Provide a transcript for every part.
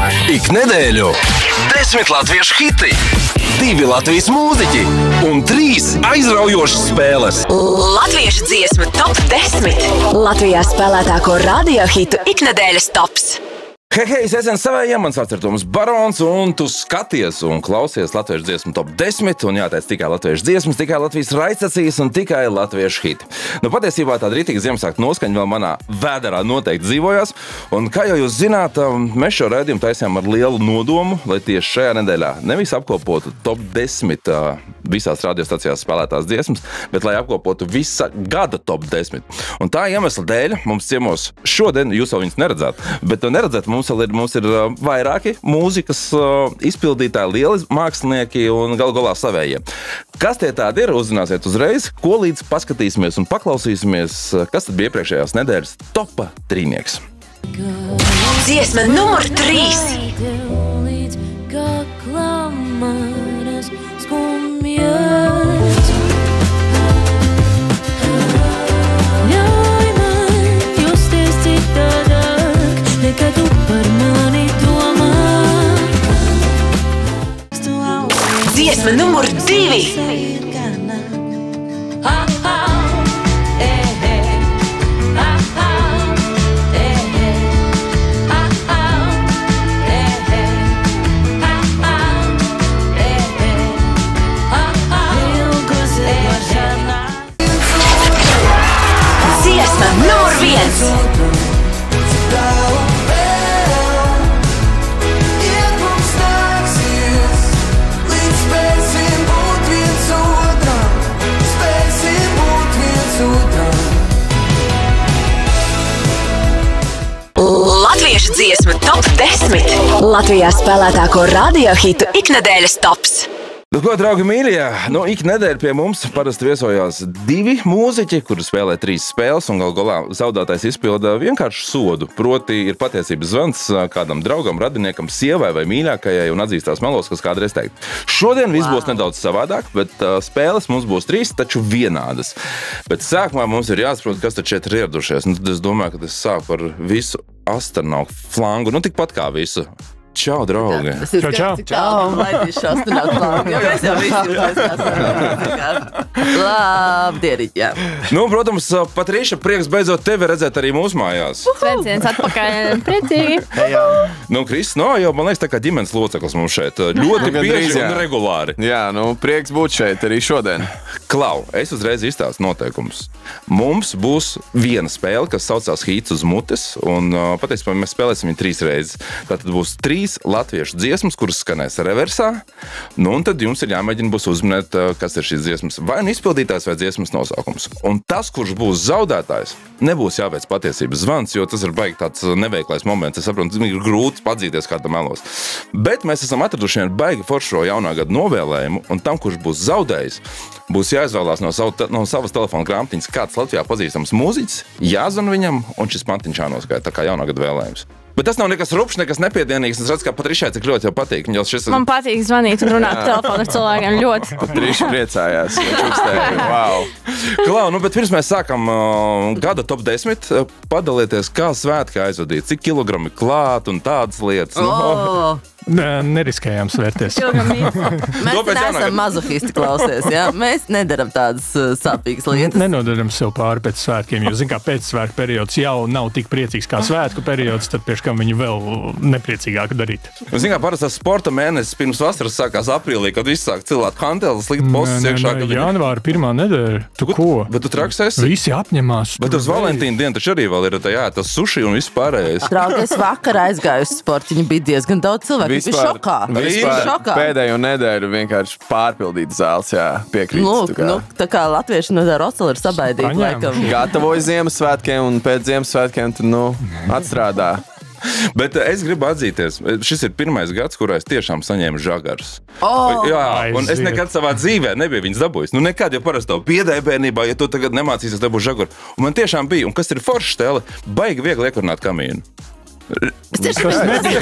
Ik nedēļu 10 latviešu hiti, 2 Latvijas mūziķi un 3 aizraujošas spēles. Latviešu dziesmu top 10. Latvijā spēlētāko radio hitu iknedēļas tops. Hei, es esmu savējiem, mans vārds ir Toms Barons, un tu skaties un klausies latviešu dziesmu top 10, un jāteic tikai latviešu dziesmas, tikai Latvijas raidstacijas un tikai latviešu hiti. Nu, patiesībā tāda rītīga Ziemassvētku noskaņa vēl manā vēderā noteikti dzīvojās, un kā jau jūs zināt, mēs šo raidījumu taisījām ar lielu nodomu, lai tieši šajā nedēļā nevis apkopotu top 10 visās radiostacijās spēlētās dziesmas, bet lai apkopotu visa gada top 10. Un tā iemesla dēļ mums ciemos šodien, jūs jau viņus neredzāt, bet neredzēt mums ir vairāki mūzikas izpildītāji, lieli mākslinieki un galu galā savējie. Kas tie tādi ir, uzzināsiet uzreiz, ko līdz paskatīsimies un paklausīsimies, kas tad bija iepriekšējās nedēļas topa trīnieks. Dziesma numur 3. Dziesma numur 2. Dziesma numur 1. Latviešu dziesmu top 10. Latvijā spēlētāko radio hitu iknedēļas tops. Nu, ko, draugi mīļie, ik nedēļa pie mums parasti viesojās 2 mūziķi, kuri spēlē 3 spēles, un gal galā zaudētājs izpilda vienkārši sodu. Proti ir patiesības zvans kādam draugam, radiniekam, sievai vai mīļākajai un atzīstās melos, kas kādreiz teikt. Šodien viss būs nedaudz savādāk, bet spēles mums būs 3, taču vienādas. Bet sākumā mums ir jāsaprot, kas tad šeit ir ieradušies. Es domāju, ka es sāku ar visu astronautu flangu, tikpat kā visu. Čau, draugi! Čau! Laidīšu astronautu flangu, jo mēs jau visi labdien, jā. Protams, Patrīša, prieks beidzot tevi redzēt arī mūsu mājās. Sveiciens atpakaļ, priecīgi. Kris, jau, man liekas, tā kā ģimenes loceklis mums šeit. Ļoti bieži un regulāri. Jā, prieks būt šeit arī šodien. Klau, es uzreiz izstāstu noteikumus. Mums būs viena spēle, kas saucās Hīts uz mutes, un patiesībā mēs spēlēsim viņu 3 reizes. Tātad būs 3 latviešu dziesmas, kuras skanēs reversā, un tad jums ir jāmēģina būs uzminēt, kas ir šīs dziesmas, vai izpildītājs vai dziesmas nosaukums. Un tas, kurš būs zaudētājs, nebūs jāveic patiesības zvans, jo tas ir baigi tāds neveiklais moments. Es saprotu, ir grūti padzīties kādam melos. Bet mēs esam atraduši vienu baigi foršo jaunā gada novēlējumu, un tam, kurš būs zaudējis, būs jāizvēlās no savas telefona grāmatiņas kāds Latvijā pazīstams mūziķis, jāzvan viņam, un šis mantiņš jānoskaita, tā kā jaunā gada vēlējums. Bet tas nav nekas rupšs, nekas nepiedienīgs. Es redzu, ka Patrišai cik ļoti jau patīk. Man patīk zvanīt un runāt telefonu ar cilvēkiem ļoti. Patriša priecājās. Wow. Klau, bet pirms mēs sākam gada top 10, padalieties, kā svētki aizvadīt, cik kilogrami klāt un tādas lietas. Neriskējām svērties. Mēs neesam mazohisti, klausies, jā? Mēs nedaram tādas sāpīgas lietas. Nenodaram sev pāri pēc svētkiem, jo, kā pēcsvētku periods jau nav tik priecīgs kā svētku periods, tad priekš kam viņu vēl nepriecīgāk darīt. Kā parasti tas sporta mēnesis pirms vasaras sākās aprīlī, kad viss sāk cilāt kanteles, likt postus iekšā. Janvāra 1. nedēļa. Tu ko? Bet tu traks esi? Visi apņemās. Bet uz Valentīna dienu taču arī vēl ir tas suši un viss pārējais. Draugi, es vakar aizgāju uz sportiņu, bija diezgan daudz cilvēku. Vispār pēdējo nedēļu vienkārši pārpildīt zāles, jā, piekrītas. Tā kā latvieši no Rocela ir sabaidīti, laikam. Gatavoju Ziemassvētkiem un pēc Ziemassvētkiem tad, atstrādā. Bet es gribu atzīties, šis ir pirmais gads, kurā es tiešām saņēmu žagarus. Jā, un es nekad savā dzīvē nebiju viņas dabūjis. Nekad, jo parasti tev piedēja bērnībā, ja tu tagad nemācīsies dabūt žagaru. Un man tiešām bija, un kas ir forša stēle, baigi viegli iekurināt kamīnu. Tas nebija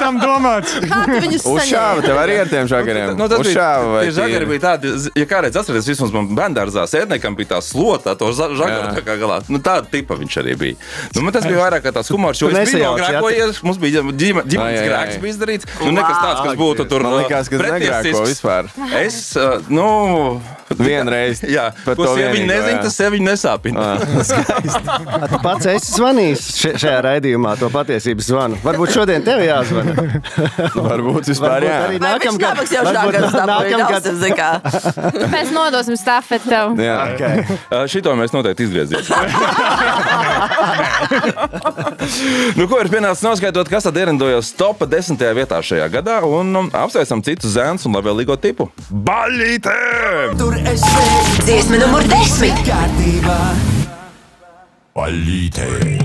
tam domāts. Kā tu viņus saņēmi? Uzšāva tev arī ar tiem žagariem. Tie žagari bija tādi, ja kādreiz atceries, vismaz man bērndārzā sēdniekam bija tā slota, to žagaru tā kā galā. Tāda tipa viņš arī bija. Man tas bija vairāk kā tās humors, jo es biju nogrēkojies, mums bija ģimenes grēks bija izdarīts. Nekas tāds, kas būtu tur. Man likās, ka negrēko vispār. Vienreiz. Jā, ko sieviņi nezina, tas sieviņi nesāpina. Tu pats esi zvanījis šajā raidījumā to patiesības zvanu. Varbūt šodien tev jāzvana. Varbūt vispār jā. Arī nākamgad. Mēs nodosim stafeti tev. Jā. Okay. Šito mēs noteikti izgriezīsim. Ko ir pienācis noskaitot, kas tad ierindojās topa 10. vietā šajā gadā un apsveicam citus zēnus un labvēlīgo tipu. Baļītēm! Dziesma numur 10. Baļītēm!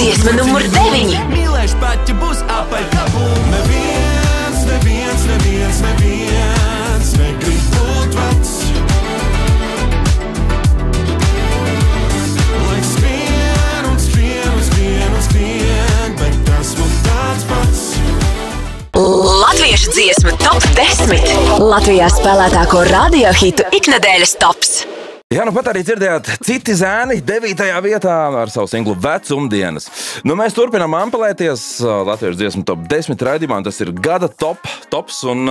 Dziesma numur 9. Mīlēšu pat, ja būs apaļ kapu. Neviens negrib būt vecs. Lai skrien, bet tas būs tāds pats. Latviešu dziesma top 10. Latvijā spēlētāko radiohitu iknedēļas tops. Jā, pat arī dzirdējāt citi zēni 9. vietā ar savu singlu Vecumdienas. Mēs turpinām ampelēties Latviešu dziesmu top 10 raidījumā, tas ir gada tops, un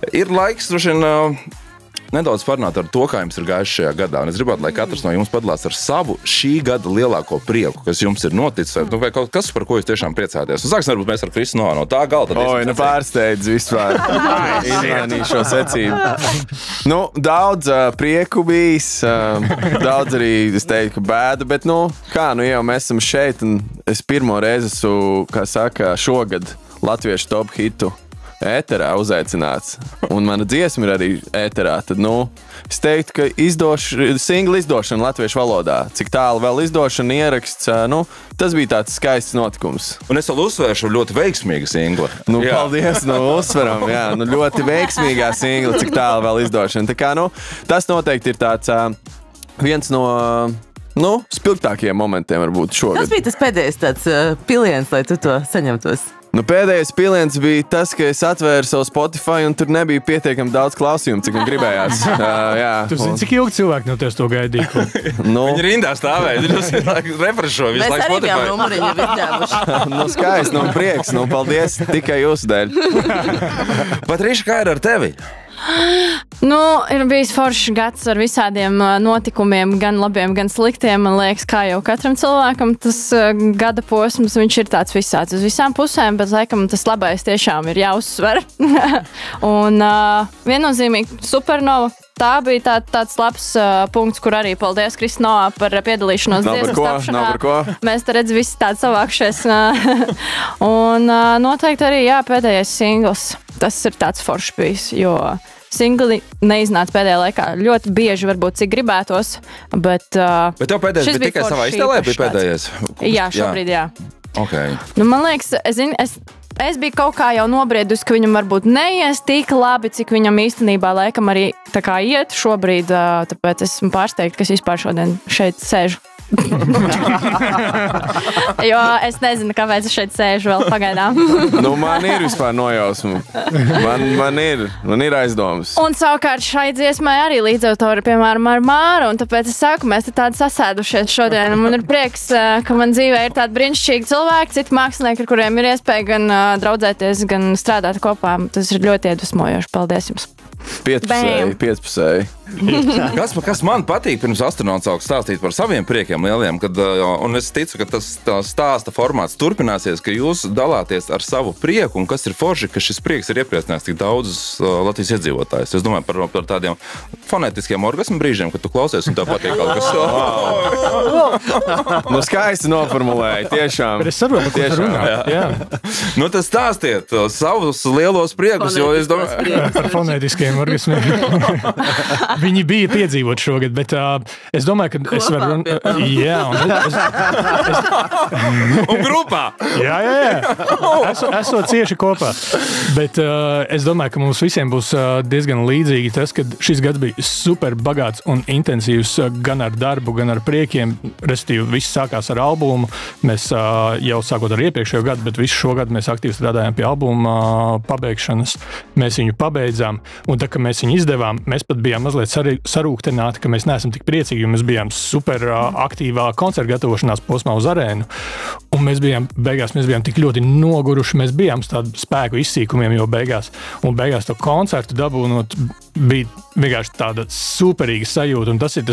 ir laiks nedaudz parunāt ar to, kā jums ir gājis šajā gadā. Un es gribētu, lai katrs no jums padalās ar savu šī gada lielāko prieku, kas jums ir noticis, vai kaut kas, par ko jūs tiešām priecāties. Sāksim varbūt mēs ar Kristu no tā galda. Pārsteidz vispār. Izmainīju šo secību. Daudz prieku bijis, daudz arī, es teiktu, bēda, bet, jau mēs esam šeit, un es pirmo reizi esmu, kā saka, šogad Latviešu top hitu ēterā uzaicināts, un mana dziesma ir arī ēterā, tad, es teiktu, ka singla izdošana latviešu valodā, cik tālu vēl izdošana, ieraksts, tas bija tāds skaists notikums. Un es vēl uzsvēršu ļoti veiksmīga singla. Paldies, uzsveram, jā, ļoti veiksmīgā singla, cik tālu vēl izdošana. Tā kā, tas noteikti ir tāds viens no spilgtākajiem momentiem varbūt šogad. Tas bija tas pēdējais tāds piliens, lai tu to saņemtos. Pēdējais piliens bija tas, ka es atvēru savu Spotify un tur nebija pietiekami daudz klausījumu, cik man gribējās. Tu zini, cik ilgi cilvēki no tevis to gaidīja? Viņi rindā stāvēja, refrešo visu laiku Spotify. Mēs arī bijām numuriņu izņēmuši. Skaisti, prieks, paldies tikai jūsu dēļ. Patriša, kā ir ar tevi? Ir bijis foršs gads ar visādiem notikumiem, gan labiem, gan sliktiem. Man liekas, kā jau katram cilvēkam tas gada posms, viņš ir tāds visāds uz visām pusēm, bet laikam tas labais tiešām ir jāuzsver. Un viennozīmīgi Supernova. Tā bija tāds labs punkts, kur arī paldies Kristinoā par piedalīšanos dziesmas tapšanā. Mēs te redzam visi tādi savākšies. Un noteikti arī, pēdējais singls. Tas ir tāds foršs bijis, jo singli neiznāca pēdējā laikā ļoti bieži, varbūt cik gribētos, bet tev pēdējais bija tikai savā iztēlē, bija pēdējais? Jā, šobrīd jā. Okay. Man liekas, es biju kaut kā jau nobriedusi, ka viņam varbūt neies tik labi, cik viņam īstenībā laikam arī tā kā iet šobrīd, tāpēc esmu pārsteigta, ka es vispār šodien šeit sēžu. Jo es nezinu, kāpēc es šeit sēžu vēl pagaidām. Man ir vispār nojausma. Man ir aizdomas. Un savukārt šai dziesmai arī līdzautori, piemēram, ar Māru, un tāpēc es saku, mēs te tādi sasēdušies šodien. Man ir prieks, ka man dzīvē ir tādi brīnišķīgi cilvēki, citi mākslinieki, ar kuriem ir iespēja gan draudzēties, gan strādāt kopā. Tas ir ļoti iedvesmojoši. Paldies jums! 15. Kas man patīk, pirms astronauts sāk stāstīt par saviem priekiem lieliem, un es ticu, ka tas stāsta formāts turpināsies, ka jūs dalāties ar savu prieku, un kas ir forši, ka šis prieks ir iepriecinājis tik daudzus Latvijas iedzīvotājus. Es domāju par tādiem fonetiskiem orgasmu brīžiem, kad tu klausies un tev patīk kaut kas. Skaisti noformulēji, tiešām. Bet es saprotu, ko tu runā. Jā. Tas stāstiet savus lielos priekus, jo es domāju... Par fonetiskiem orgasmiem. Viņi bija piedzīvot šogad, bet es domāju, ka es varu... Jā, un grupā. Jā. Esot cieši kopā. Bet es domāju, ka mums visiem būs diezgan līdzīgi tas, ka šis gads bija super bagāts un intensīvs gan ar darbu, gan ar priekiem. Respektīvi, viss sākās ar albumu. Mēs jau sākot ar iepriekšējo gadu, bet visu šo gadu mēs aktīvi strādājām pie albuma pabeigšanas. Mēs viņu pabeidzām, un tā, ka mēs viņu izdevām, mēs pat bijām mazliet sarūktināti, ka mēs neesam tik priecīgi, jo mēs bijām super aktīvā koncerta gatavošanās posmā uz arēnu. Un mēs bijām tik ļoti noguruši, mēs bijām tādu spēku izsīkumiem jau beigās. Un beigās to koncertu dabūnot bija vienkārši tāda superīga sajūta, un tas ir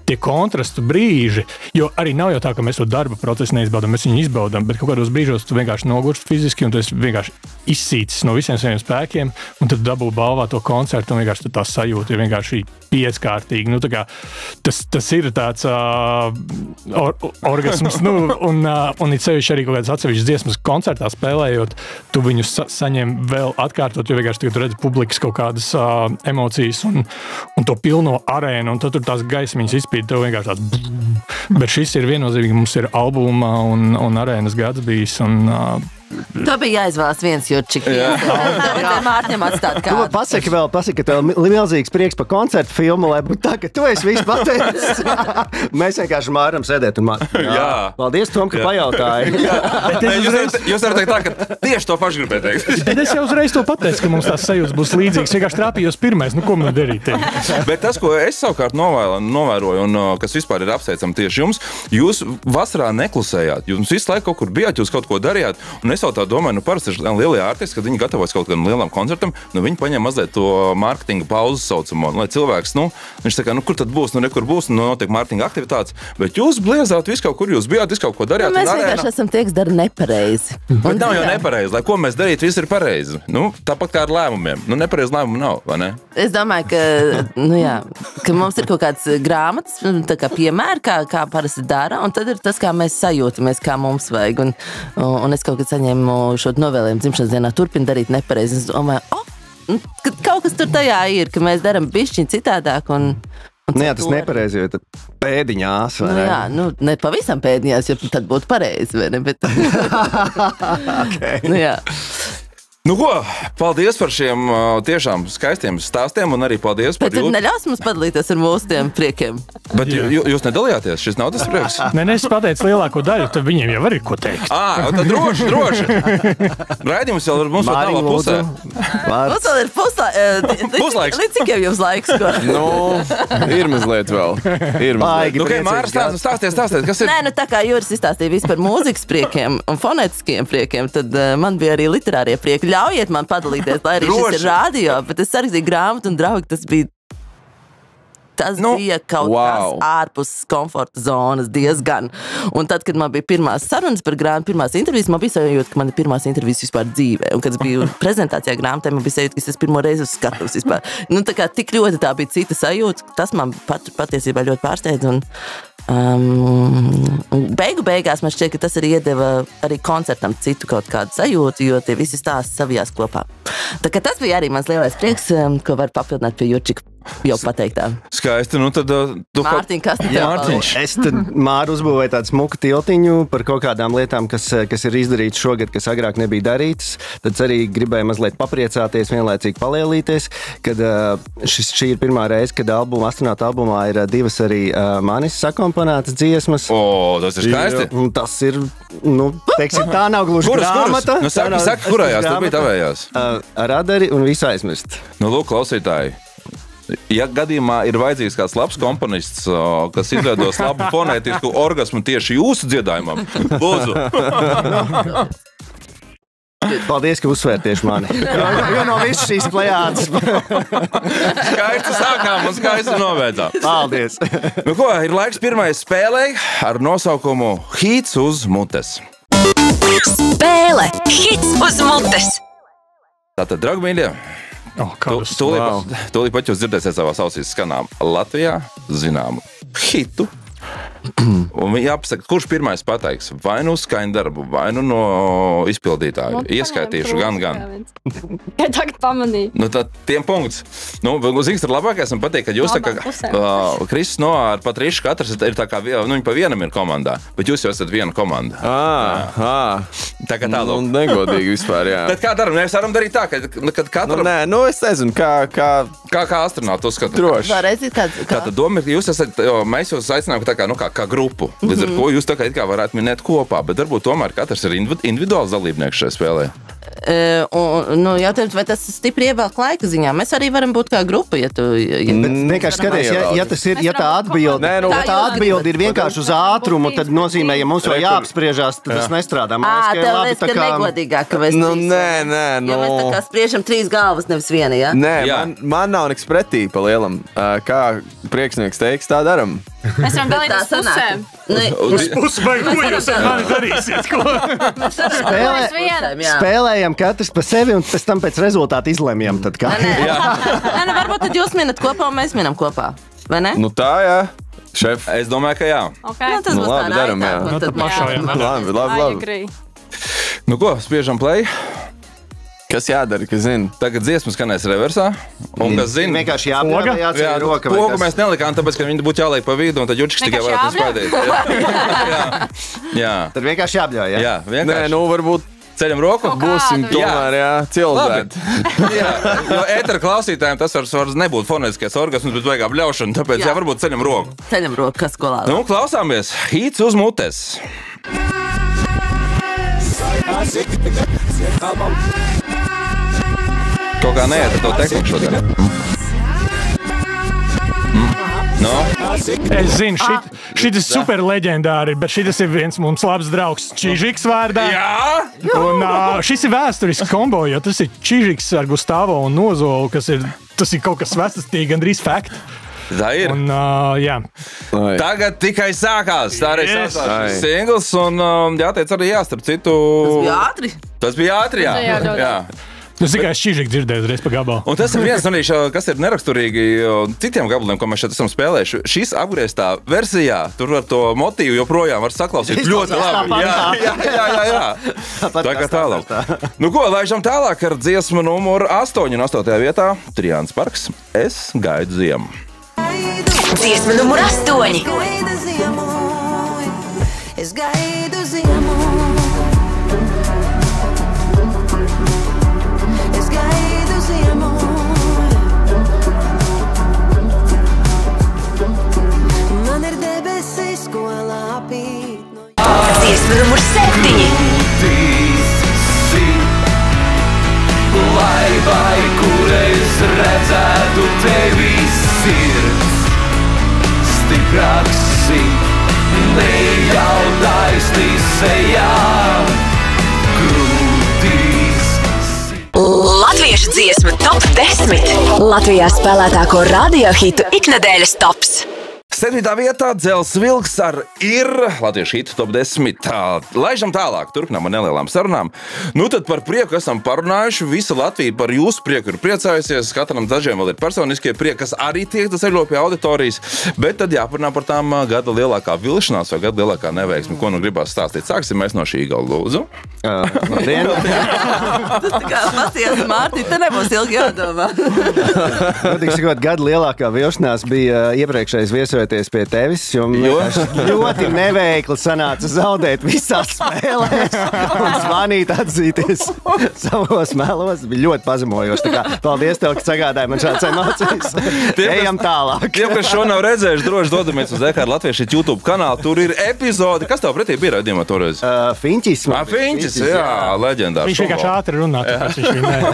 tie kontrastu brīži, jo arī nav jau tā, ka mēs to darba procesu neizbaudām, mēs viņu izbaudām, bet kaut kādos brīžos tu vienkārši nogurst fiziski, un tu esi vienkārši izsīcis no visiem saviem spēkiem, un tad dabū balvā to koncertu, un vienkārši tā sajūta ir vienkārši pieckārtīgi. Nu, tā kā, tas ir tāds orgasms, un it sevišķi arī kaut kādas atsevišķas dziesmas koncertā spēlējot, tu viņus saņem vēl atkārtot, jo vienkārši tu redzi publikas kaut kādas emocijas un to pilno arēnu, un tad tur tās gaismiņas izspīd, tev vienkārši tāds bet šis ir viennozīmīgi, mums ir albuma un arēnas gads bijis, un Tā bija jāizvēlas viens Jurčik. Mārķim atstāt kādu. Pasaki, ka tev milzīgs prieks par koncertu filmu, lai būtu tā, ka tu esi visu pateicis. Mēs vienkārši Māram sēdēt un Jā. Paldies, Tom, ka pajautāji. Jūs varat teikt tā, ka tieši to pašu gribēju teikt. Bet es jau uzreiz to pateicu, ka mums tās sajūtas būs līdzīgas. Vienkārši trāpījos pirmais, ko man darīt? Bet tas, ko es savukārt novēroju, un kas vispār ir apsveicam tieši jums, jūs vasarā neklusējāt. Jūs visu laiku kaut kur bijāt, jūs kaut ko darījāt. Un es jau tā domāju, parasti ir lielie artisti, kad viņi gatavojas kaut kādam lielam koncertam, viņi paņem mazliet to mārketinga pauzu saucamo, lai cilvēks, viņš saka, kur tad būs, nekur būs, notiek mārketinga aktivitātes, bet jūs bliezāt visu kaut kur, jūs bijāt, visu kaut ko darījāt. Mēs vienkārši esam tie, kas dara nepareizi. Bet nav jau nepareizi, lai ko mēs darītu, viss ir pareizi. Tāpat kā ar lēmumiem. Nepareizi lēmumu nav, vai ne? Es domāju, ka mums ir kaut kāds grāmatas, tā kā piemēri, kā parasti dara, un tad ir tas, kā mēs sajūtamies, kā mums vajag. Un es kaut kad saņēmu šo novēlējumu dzimšanas dienā, turpin darīt nepareizi. Es domāju, ka kaut kas tur tajā ir, ka mēs daram bišķiņ citādāk. Tas nepareizi, jo tad pēdiņās, vai ne? Ne pavisam pēdiņās, jo tad būtu pareizi, vai ne? Bet... Okay. Ko, paldies par šiem tiešām skaistiem stāstiem un arī paldies par jūsu. Bet tad neļaus mums padalīties ar mūsu tiem priekiem. Bet jūs nedalījāties, šis nav tas prieks? Nē, es pateicu lielāko daļu, tad viņiem jau var ir ko teikt. Tad droši. Raidījums jau mums vēl tālā pusē. Mums vēl ir puslaiks. Līdz cik jau jums laiks? Ir mazliet vēl. Māra, stāsties, kas ir? Nē, tā kā Juris izstāstīja visu par mūzikas priekiem un fonētiskiem priekiem, tad man bija arī literārie prieki. Ļaujiet man padalīties, lai arī šis ir radio, bet es sarakstīju grāmatu un draugi, tas bija kaut kas ārpus komforta zonas diezgan. Un tad, kad man bija pirmās sarunas par grāmatu, pirmās intervijas, man bija sajūta, ka man ir pirmās intervijas vispār dzīvē. Un, kad es biju prezentācijā grāmatā, man bija sajūta, ka es pirmo reizi uz skatuves vispār. Tā kā tik ļoti tā bija cita sajūta, tas man patiesībā ļoti pārsteidz. Beigās man šķiet, ka tas arī iedeva arī koncertam citu kaut kādu sajūtu, jo tie visi stāsti savijās kopā. Tā kā tas bija arī mans lielais prieks, ko var papildināt pie Jurčika jau pateiktā. Skaisti, tad... Mārtiņ, kas te Mārtiņš? Es tad Māru uzbūvēju tādu smuku tiltiņu par kaut kādām lietām, kas ir izdarīts šogad, kas agrāk nebija darīts. Tad arī gribēju mazliet papriecāties, vienlaicīgi palielīties, kad šī ir pirmā reize, kad astronauta albumā ir divas arī manis sakomponētas dziesmas. Tas ir skaisti. Tas ir, teiksim, tā nav gluži grāmata. Saka, kurajās tu biji tavējās? Radari un visu aizmirst. Lūk, klausītāji. Ja gadījumā ir vajadzīgs kāds labs komponists, kas izveidos labu fonētisku orgasmu tieši jūsu dziedājumam, lūdzu. Paldies, ka uzsvērt tieši mani. Jo no visas šīs plejādes. Skaisti sākām un skaisti noveidzām. Paldies. Ir laiks pirmai spēlei ar nosaukumu Hīts uz mutes. Spēle Hīts uz mutes. Tātad, draugi mīļie, tūlīt pat jūs dzirdēsiet savās ausīs skanām Latvijā zināmu hitu Un jāpasaka, kurš pirmais pateiks? Vai nu skaņdarbu, vai nu no izpildītāju. Ieskaitīšu gan. Ja tagad pamanīju. Nu, tad tiem punkts. Nu, Zings ir labākais, man patīk, ka jūs tā kā Kristis Noā ar Patrišu katrs ir tā kā, nu, viņi pa vienam ir komandā, bet jūs jau esat viena komanda. Tā kā tālāk. Nu, negodīgi vispār, jā. Bet kā daram? Mēs varam darīt tā, kad katram... Nu, nē, nu, es nezinu, Kā astronauti uzskata. Droši. Kā Tātad doma ir, ka jūs esat, mēs jūs aicinām tā kā, nu, kā grupu. Līdz ar ko jūs tā kā varētu minēt kopā, bet varbūt tomēr katrs ir individuāls dalībnieks šajā spēlē. Nu, jautājums, vai tas stipri ievelk laika ziņā? Mēs arī varam būt kā grupa, ja tu... Vienkārši skaties, ja tā atbilde ir vienkārši uz ātrumu, tad nozīmē, ja mums vēl jāapspriežās, tad tas nestrādā. Tev liekas, ka negodīgāk, ka mēs nē. Jo mēs tā kā spriežam 3 galvas, nevis viena, ja? Nē, man nav nekas pretī pa lielam. Kā priekšnieks teiks, tā daram. Mēs varam dalīt uz pusēm. Uz pusi, vai ko jūs ar mani darīsiet? Spēlējam katrs pa sevi un pēc tam pēc rezultātu izlemjam. Tad kā? Nē, varbūt tad jūs minat kopā un mēs minam kopā, vai ne? Nu tā, jā. Šef. Es domāju, ka jā. Nu, tas būs labi, tā daram, jā. raitāk. Nu, tad pašaujam. Labi. Nu ko, spiežam play. Kas jādara, kas zina? Tagad dziesma skanēs reversā. Un kas zina? Vienkārši jāceļ roka. Pogu mēs nelikām, tāpēc, ka viņi būtu jāliek pa vidu, un tad Jurčiks tikai varētu spaidīt. Jā. Tad vienkārši jābļauj, jā? Jā, vienkārši. Nē, nu varbūt ceļam roku. Būsim tomēr, jā, cilzēt. Jo ētera klausītājiem tas var nebūt fonētiskais orgasms, bet vajag bļaušana, tāpēc jā, varbūt ceļam roku. Ceļam roku, kas skolā. Nu, klausāmies. Hīts uz mutes. Kaut kā neiet ar to tehniku šodien. No? Es zinu, šitas super leģendāri, bet šitas ir viens mums labs draugs Čižiks vārdā. Jā! Un šis ir vēsturisks kombo, jo tas ir Čižiks ar Gustavo un Nozolu, tas ir kaut kas vecastīgi, gandrīz fakti. Tā ir. Un, jā. Tagad tikai sākās. Tā arī sākās singls un jāteic arī starp citu. Tas bija ātri, jā. Jā. Es tikai Čižiku dzirdēju reiz pa gabalu. Un tas ir viens no kas ir neraksturīgi citiem gabaliem, ko mēs šeit esam spēlējuši. Šis apgrieztā versijā, tur ar to motīvu joprojām var saklausīt ļoti labi. Jā. Tā kā tālāk. Nu ko, laižam tālāk ar dziesmu numuru 8 un 8. vietā Trijāns Parks. Es gaidu ziemu. Dziesma numur 8. Es gaidu ziemu. Es gaidu ziemu. Man ir debesis, ko lāpīt. Dziesma numur 7. Vai kureiz redzētu tevi sirds stiprāks nejaudaisti sejā grūtīs. Latviešu dziesmu top 10. Latvijā spēlētāko radiohitu iknedēļas tops. 7. vietā Dzels Vilks ar ir Latviešu hitu top 10. Laižam tālāk, turpinām ar nelielām sarunām. Nu tad par prieku esam parunājuši. Visa Latvija par jūsu prieku ir priecājusies. Katram dažiem vēl ir personiskie prieki, kas arī tiek ceļo pie auditorijas. Bet tad jāparunā par tām gada lielākā vilšanās vai gada lielākā neveiksme. Ko nu gribās stāstīt? Sāksim mēs no šī gala, lūdzu. Tas tā kā pasties, Mārtiņ, te nebūs ilgi jādomā. Godīgi sakot, gada lielākā vilšanās bija iepriekšējais viesojoties pie tevis, jo ļoti neveikli sanāca zaudēt visās spēlēs un zvanīt atzīties savos melos. Bija ļoti pazemojoši. Tā kā paldies tev, ka sagādāji man šāds emocijas. Ejam tālāk. Tiem, kas šo nav redzējuši, droši dodamies uz EKR Latviešu YouTube kanālu. Tur ir epizode. Kas tev pretī bija raidījumā toreiz? Finčis. Finčis, jā, leģendārs. Viņš vienkārši ātri runā, tāpēc viņš vinēja.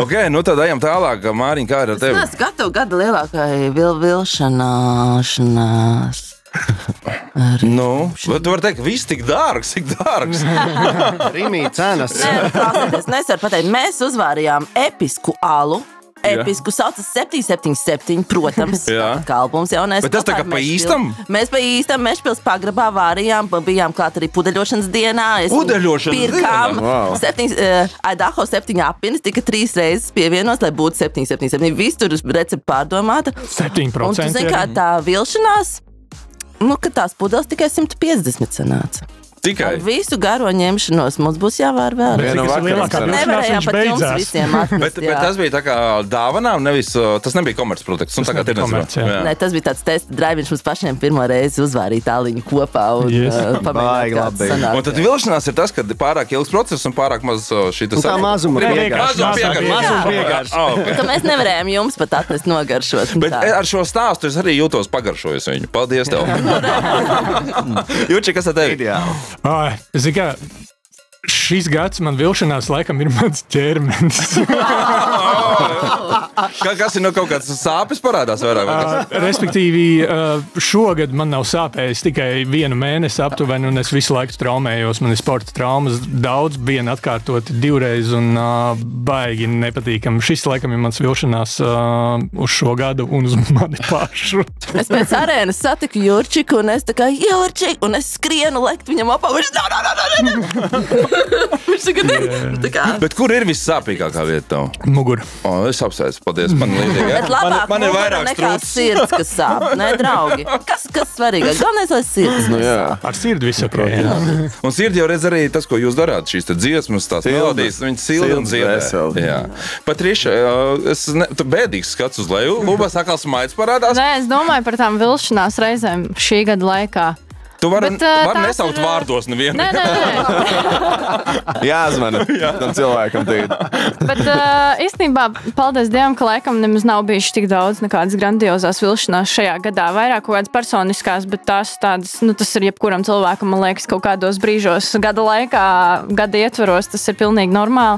Ok, nu tad ejam tālāk. Māriņ, kā ir ar tevi? Es gatavu gada lielākai vilšanās. Nu, bet tu vari teikt, viss tik dārgs, tik dārgs. Rimī cenas. Nesaru pateikt, mēs uzvārījām episku alu. Episku saucas 777, protams, kā albums jaunais. Bet tas tā kā pa īstam? Mēs pa īstam Mešpils pagrabā vārījām, bijām klāt arī pudeļošanas dienā. Pirkām 7 apines, tika 3 reizes pievienos, lai būtu 777. Viss tur recepti pārdomāta. 7%. Un tu zini, kā tā vilšanās, ka tās pudeles tikai 150 sanāca. Tikai. Ar visu garo ņemšanos mums būs jāvēr vēl. Nevarējām pat jums visiem atnest. Bet tas bija tā kā dāvanām, nevis, tas nebija komercprodukts. Tas nebija komerc, jā. Nē, tas bija tāds testa drive-ins mums pašiem pirmo reizi uzvārīt tāliņu kopā un pamēģināt, kāds sanāk. Un tad vilšanās ir tas, ka pārāk ilgs process un pārāk maz šitas. Tā mazuma vienkārši. Ka mēs nevarējām jums pat atnest nogaršot. Bet ar šo stāstu es arī jūtos pagaršojis viņu. Paldies tev. Juči, kas ar tevi? Zini kā, šis gads man vilšanās laikam ir mans ķermenis. Kas ir kaut kāds sāpes parādās vairāk? Respektīvi, šogad man nav sāpējis tikai 1 mēnesi aptuveni, un es visu laiku traumējos. Man ir sporta traumas daudz, viena atkārtot 2 reizes, un baigi nepatīkam. Šis laikam ir mans vilšanās uz šo gadu un uz mani pašu. Es pēc arēnas satiku Jurčiku, un es tā kā, Jurčik, un es skrienu lekt viņam apā, viņš Bet kur ir vissāpīgākā vieta tev? Mugur. Es apsveicu, paldies. Man līdzīgi, ja? Bet labāk man ir vairāk nekā sirds, kas sāp. Nē, draugi. Kas svarīgāk? Galvenais, lai sirds nesāp. Ar sirdi visu ok. Un sirdi jau redz arī tas, ko jūs darāt. Šīs dziesmas, tās melodijas, viņas silda un dziedē. Patriša, tu bēdīgs skats uz leju. Lūbās atkal smaids parādās. Nē, es domāju par tām vilšanās reizēm šī gada laikā. Tu vari nesaukt vārdos nevienu. Nē. Jāzvana tam cilvēkam tīd. Bet īstenībā, paldies Dievam, ka laikam nemaz nav bijuši tik daudz nekādas grandiozās vilšanās šajā gadā. Vairāk kaut kādas personiskās, bet tās tādas, tas ir jebkuram cilvēkam, man liekas, kaut kādos brīžos gada laikā, gada ietvaros, tas ir pilnīgi normāli.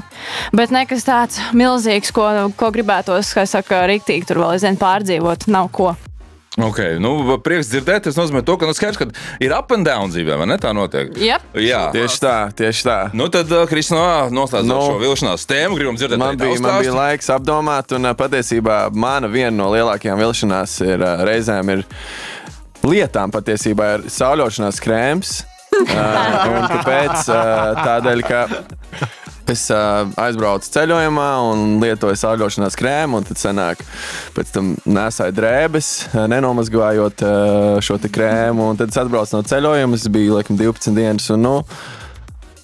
Bet nekas tāds milzīgs, ko gribētos, kā saka, riktīgi tur vēl aizvien pārdzīvot, nav ko. Ok, prieks dzirdēt, tas nozīmē to, ka skaidrs, ka ir up and down dzīvē, vai ne? Tā notiek. Yep. Jā. Tieši tā. Tad, Kristina, noslēdzot šo vilšanās tēmu, gribam dzirdēt man bija laiks apdomāt, un patiesībā viena no lielākajām vilšanās reizēm ir lietām patiesībā ir sauļošanās krēms. Un tāpēc tādēļ, ka es aizbraucu ceļojumā un lietoju sauļošanās krēmu, un tad sanāk, pēc tam nesāju drēbes, nenomazgājot šo te krēmu, un tad es atbraucu no ceļojuma, es biju, laikam, 12 dienas, un,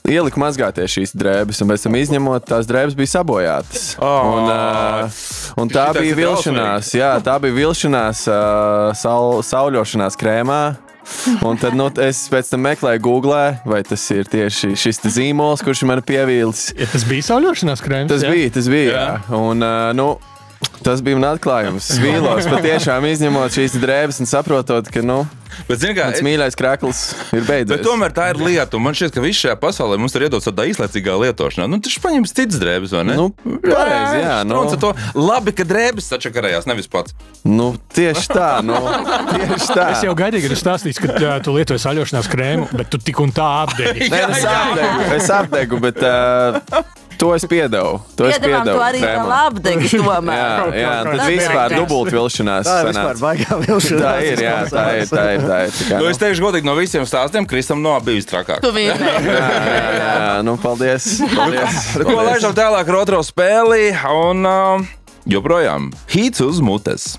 ieliku mazgāties šīs drēbes, un pēc tam izņemot, tās drēbes bija sabojātas. Un tā bija vilšanās, tā bija vilšanās sauļošanās krēmā. Un tad es pēc tam meklēju Googlē, vai tas ir tieši šis zīmols, kurš man pievīlis. Ja tas bija sauļošanās krēms? Tas bija, jā. Un, tas bija man atklājums. Vīlos patiešām izņemot šīs drēbes un saprotot, ka, bet, zini, kā, mans mīļais krakls ir beidzies. Bet tomēr tā ir lieta, un man šķiet, ka viss šajā pasaulē mums ir iedots tādā īslaicīgā lietošanā. Taču paņems cits drēbes, vai ne? Pareizi, jā. Labi, ka drēbes sačakarējās, nevis pats. Tieši tā, tieši tā. Es jau gaidīju, ka tu stāstīsi, ka tu lietoji sauļošanās krēmu, bet tu tik un tā apdegi. Nē, es apdegu, bet... To es piedevu. Piedevām to arī vēl apdegi tomēr. Jā, tad vispār dubult vilšanās. Tā ir vispār baigā vilšanās. Tā ir. Es teikšu godīgi, no visiem stāstiem Kristam bija vistrakāk. Tu vīnē. Jā, paldies. Ko laižam tālāk ar otro spēli, un joprojām hits uz mutes.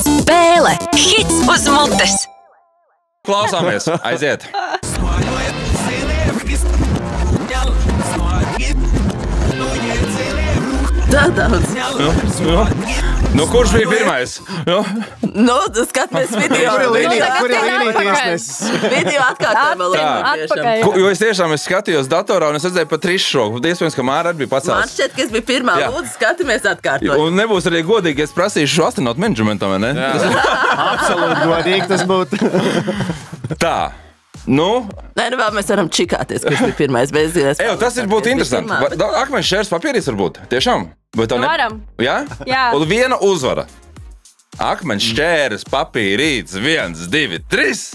Spēle hits uz mutes. Klausāmies, aiziet. Tā daudz. Kurš bija pirmais? Skatāmies video. Kur ir līnijas? Video atkārtojumā. Jo es tiešām skatījos datorā un es redzēju pat trišu roku. Iespējams, ka Māra arī bija pacēlis. Man šķiet, ka es biju pirmā. Lūdzu, skatāmies atkārtojumā. Un nebūs arī godīgi, ja es prasīšu astronaut menedžmentam, vai ne? Absolūti godīgi tas būtu. Tā. Nē, vēl mēs varam čikāties, kurš bija pirmais. Tas ir būtu interesanti. Akmeņš šķērs papīrīs varbūt. Tiešām? Varam. Jā? Jā. Un viena uzvara. Akmeņš šķērs papīrīts. 1, 2, 3.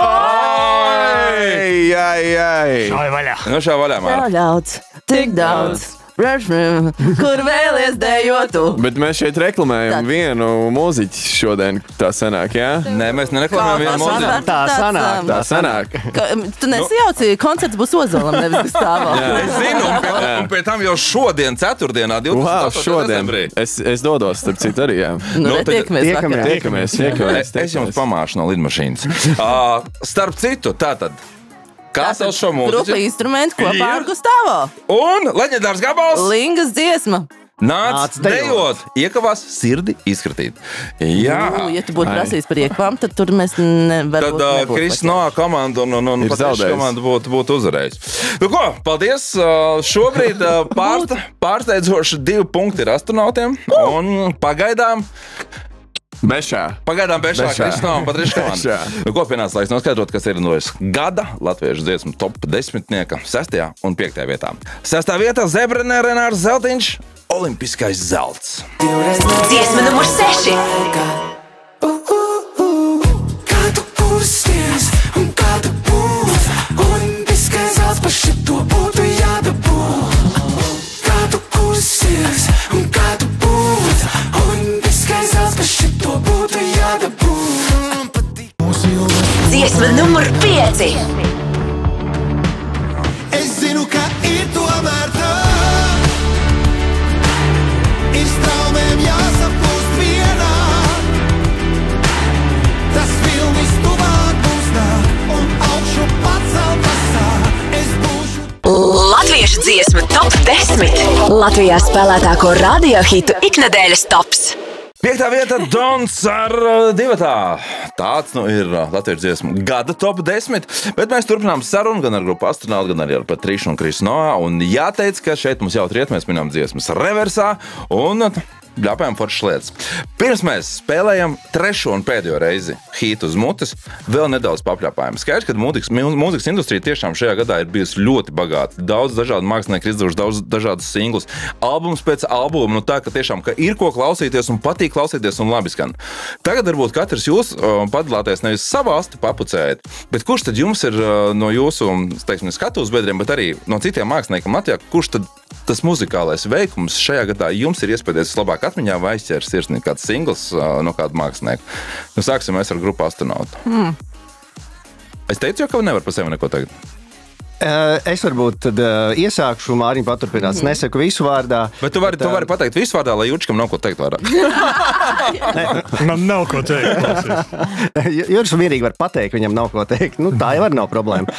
Ai! Šāvi vaļā. Šāvi vaļā, Māra. Tā ļauts. Tik daudz. kur vēlies dejotu. Bet mēs šeit reklamējam vienu mūziķi šodien, tā sanāk, jā? Nē, mēs nereklamējam vienu mūziķi. Tā sanāk. Tu nesajauci, koncerts būs Ozolam, nevis Gustavā. Es zinu, un pie tam jau šodien, ceturtdienā, 28. decembrī. Es dodos, starp citu arī, jā. Nu, tiekamies. Es jums pamāšu no lidmašīnas. Starp citu, tātad. Kā sauc šo mūziķu? Grupa instrumenti kopā ar Gustavo. Un leģendārs gabals. Lingas dziesma. Nāc dejot, iekavās sirdi izkratīt. Jā. Ja tu būtu prasījis par iekavām, tad tur mēs nevaram. Tad Kristis Noā komanda un Patriša komanda būtu uzvarējis. Nu ko, paldies. Šobrīd pārsteidzoši 2 punkti ir astronautiem. Un pagaidām Pagaidām bešā Kristina un Patriša komanda. Nu, ko pienāca laiks noskaidrot, kas ir no gada latviešu dziesmu top 10 6. un 5. vietā. 6. vietā Zebrenē Renārs Zeltiņš, Olimpiskais zelts. Dziesma numur 6. Kā tu kusties un kā tu būt, olimpiskais zelts par šito būtu jādabū. Kā tu kusties un kā tu būt, olimpiskais zelts par šito būtu jādabū. Dziesma numur 5. Es zinu, ka ir tomēr tā, ir straumēm jāsapūst vienā. Tas vilnis tuvāk būs nāk un augšu pacelt asā. Es būšu Latviešu dziesma top 10. Latvijā spēlētāko radiohitu iknedēļas tops. 5. vieta Dons ar 2. Tāds ir latviešu dziesmu gada top 10. Bet mēs turpinām sarunu gan ar grupu Astronauti, gan arī ar Patrišu un Kristu Noā. Un jāteic, ka šeit mums jau triet, mēs minām dziesmas reversā un ļāpējām foršas lietas. Pirms mēs spēlējam 3. un pēdējo reizi hītu uz mutes, vēl nedaudz papļāpājam. Skaidrs, ka mūzikas industrija tiešām šajā gadā ir bijusi ļoti bagāta. Daudz dažādu mākslinieki izdevuši daudz dažādus singlus. Albums pēc albuma, tā, ka tiešām ka ir ko klausīties un patīk klausīties un labi skan. Tagad varbūt katrs jūs padalāties nevis savā astu papucējat, bet kurš tad jums ir no jūsu, teiksim, skatuves biedriem, bet arī no citiem māksliniekiem Latvijā, kurš tad tas muzikālais veikums šajā gadā jums ir iespējas labāk atmiņā vai aizķers sirsnī kāds singls no kāda mākslinieka? Nu, sāksim mēs ar grupu Astronauti. Es teicu jau, ka nevar par sevi neko teikt. Es varbūt tad iesākšu, Māriņ paturpinās. Nesaku visu vārdā. Bet tu vari pateikt visu vārdā, lai Jurčikam nav ko teikt vārdā. Man nav ko teikt. Jurčs mierīgi var pateikt, viņam nav ko teikt. Nu, tā jau var nav problēma.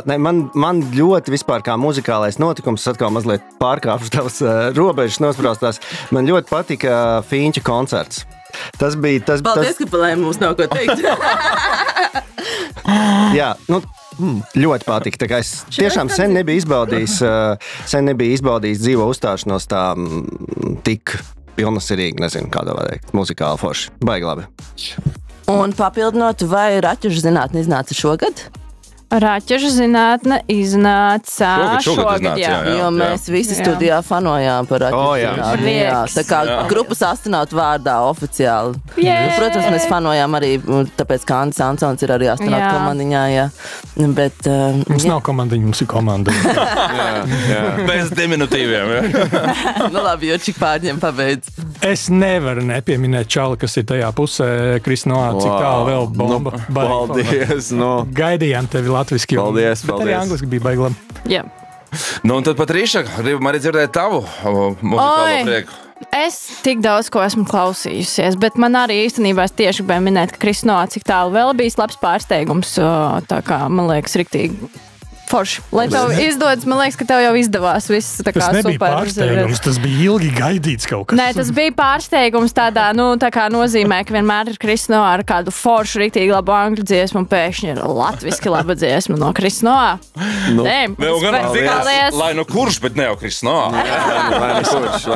Man ļoti vispār kā muzikālais notikums, atkal mazliet pārkāpšu tavas robežas nospraustās, man ļoti patika Fīņķa koncerts. Tas bija tas... Paldies, ka palēm mums nav ko teikt. Jā, nu... Ļoti patika. Tā kā es tiešām sen nebiju izbaudījis dzīvo uzstāšanos tā tik pilnasirīgi, nezinu, kādā var teikt, muzikāli forši. Baigi labi. Un papildinot, vai raķešu zinātne iznāca šogad? Raķešu zinātne iznāca šogad, jā. Jo mēs visi studijā fanojām par raķešu zinātni. Jā, tā kā grupas astronautu vārdā oficiāli. Protams, mēs fanojām arī, tāpēc kā Andis Ansons ir arī astronautu komandiņā, jā. Bet, mums nav komandiņa, mums ir komanda. Bez diminutīviem, jā. Nu labi, Jurčik pārņem pabeidz. Es nevaru nepieminēt čali, kas ir tajā pusē, Kristu Noā, cik tālu vēl bomba. Paldies, Gaidījām tevi latviski. Paldies. Bet arī angliski bija baiglam. Jā. Nu, un tad Patriša, gribam arī dzirdēt tavu muzikālo prieku. Es tik daudz ko esmu klausījusies, bet man arī īstenībā es tieši gribēju minēt, ka Kristu Noā cik tālu vēl bijis labs pārsteigums, tā kā, man liekas, riktīgi forši. Lai tev izdodas, man liekas, ka tev jau izdevās viss tā kā super. Tas nebija pārsteigums, tas bija ilgi gaidīts kaut kas. Nē, tas bija pārsteigums tādā, tā kā nozīmē, ka vienmēr ir Kristu Noā ar kādu foršu, riktīgi labu angļu dziesmu un pēkšņi ir latviski laba dziesma no Kristu Noā. Lai nu kurš, bet ne jau Kristu Noā.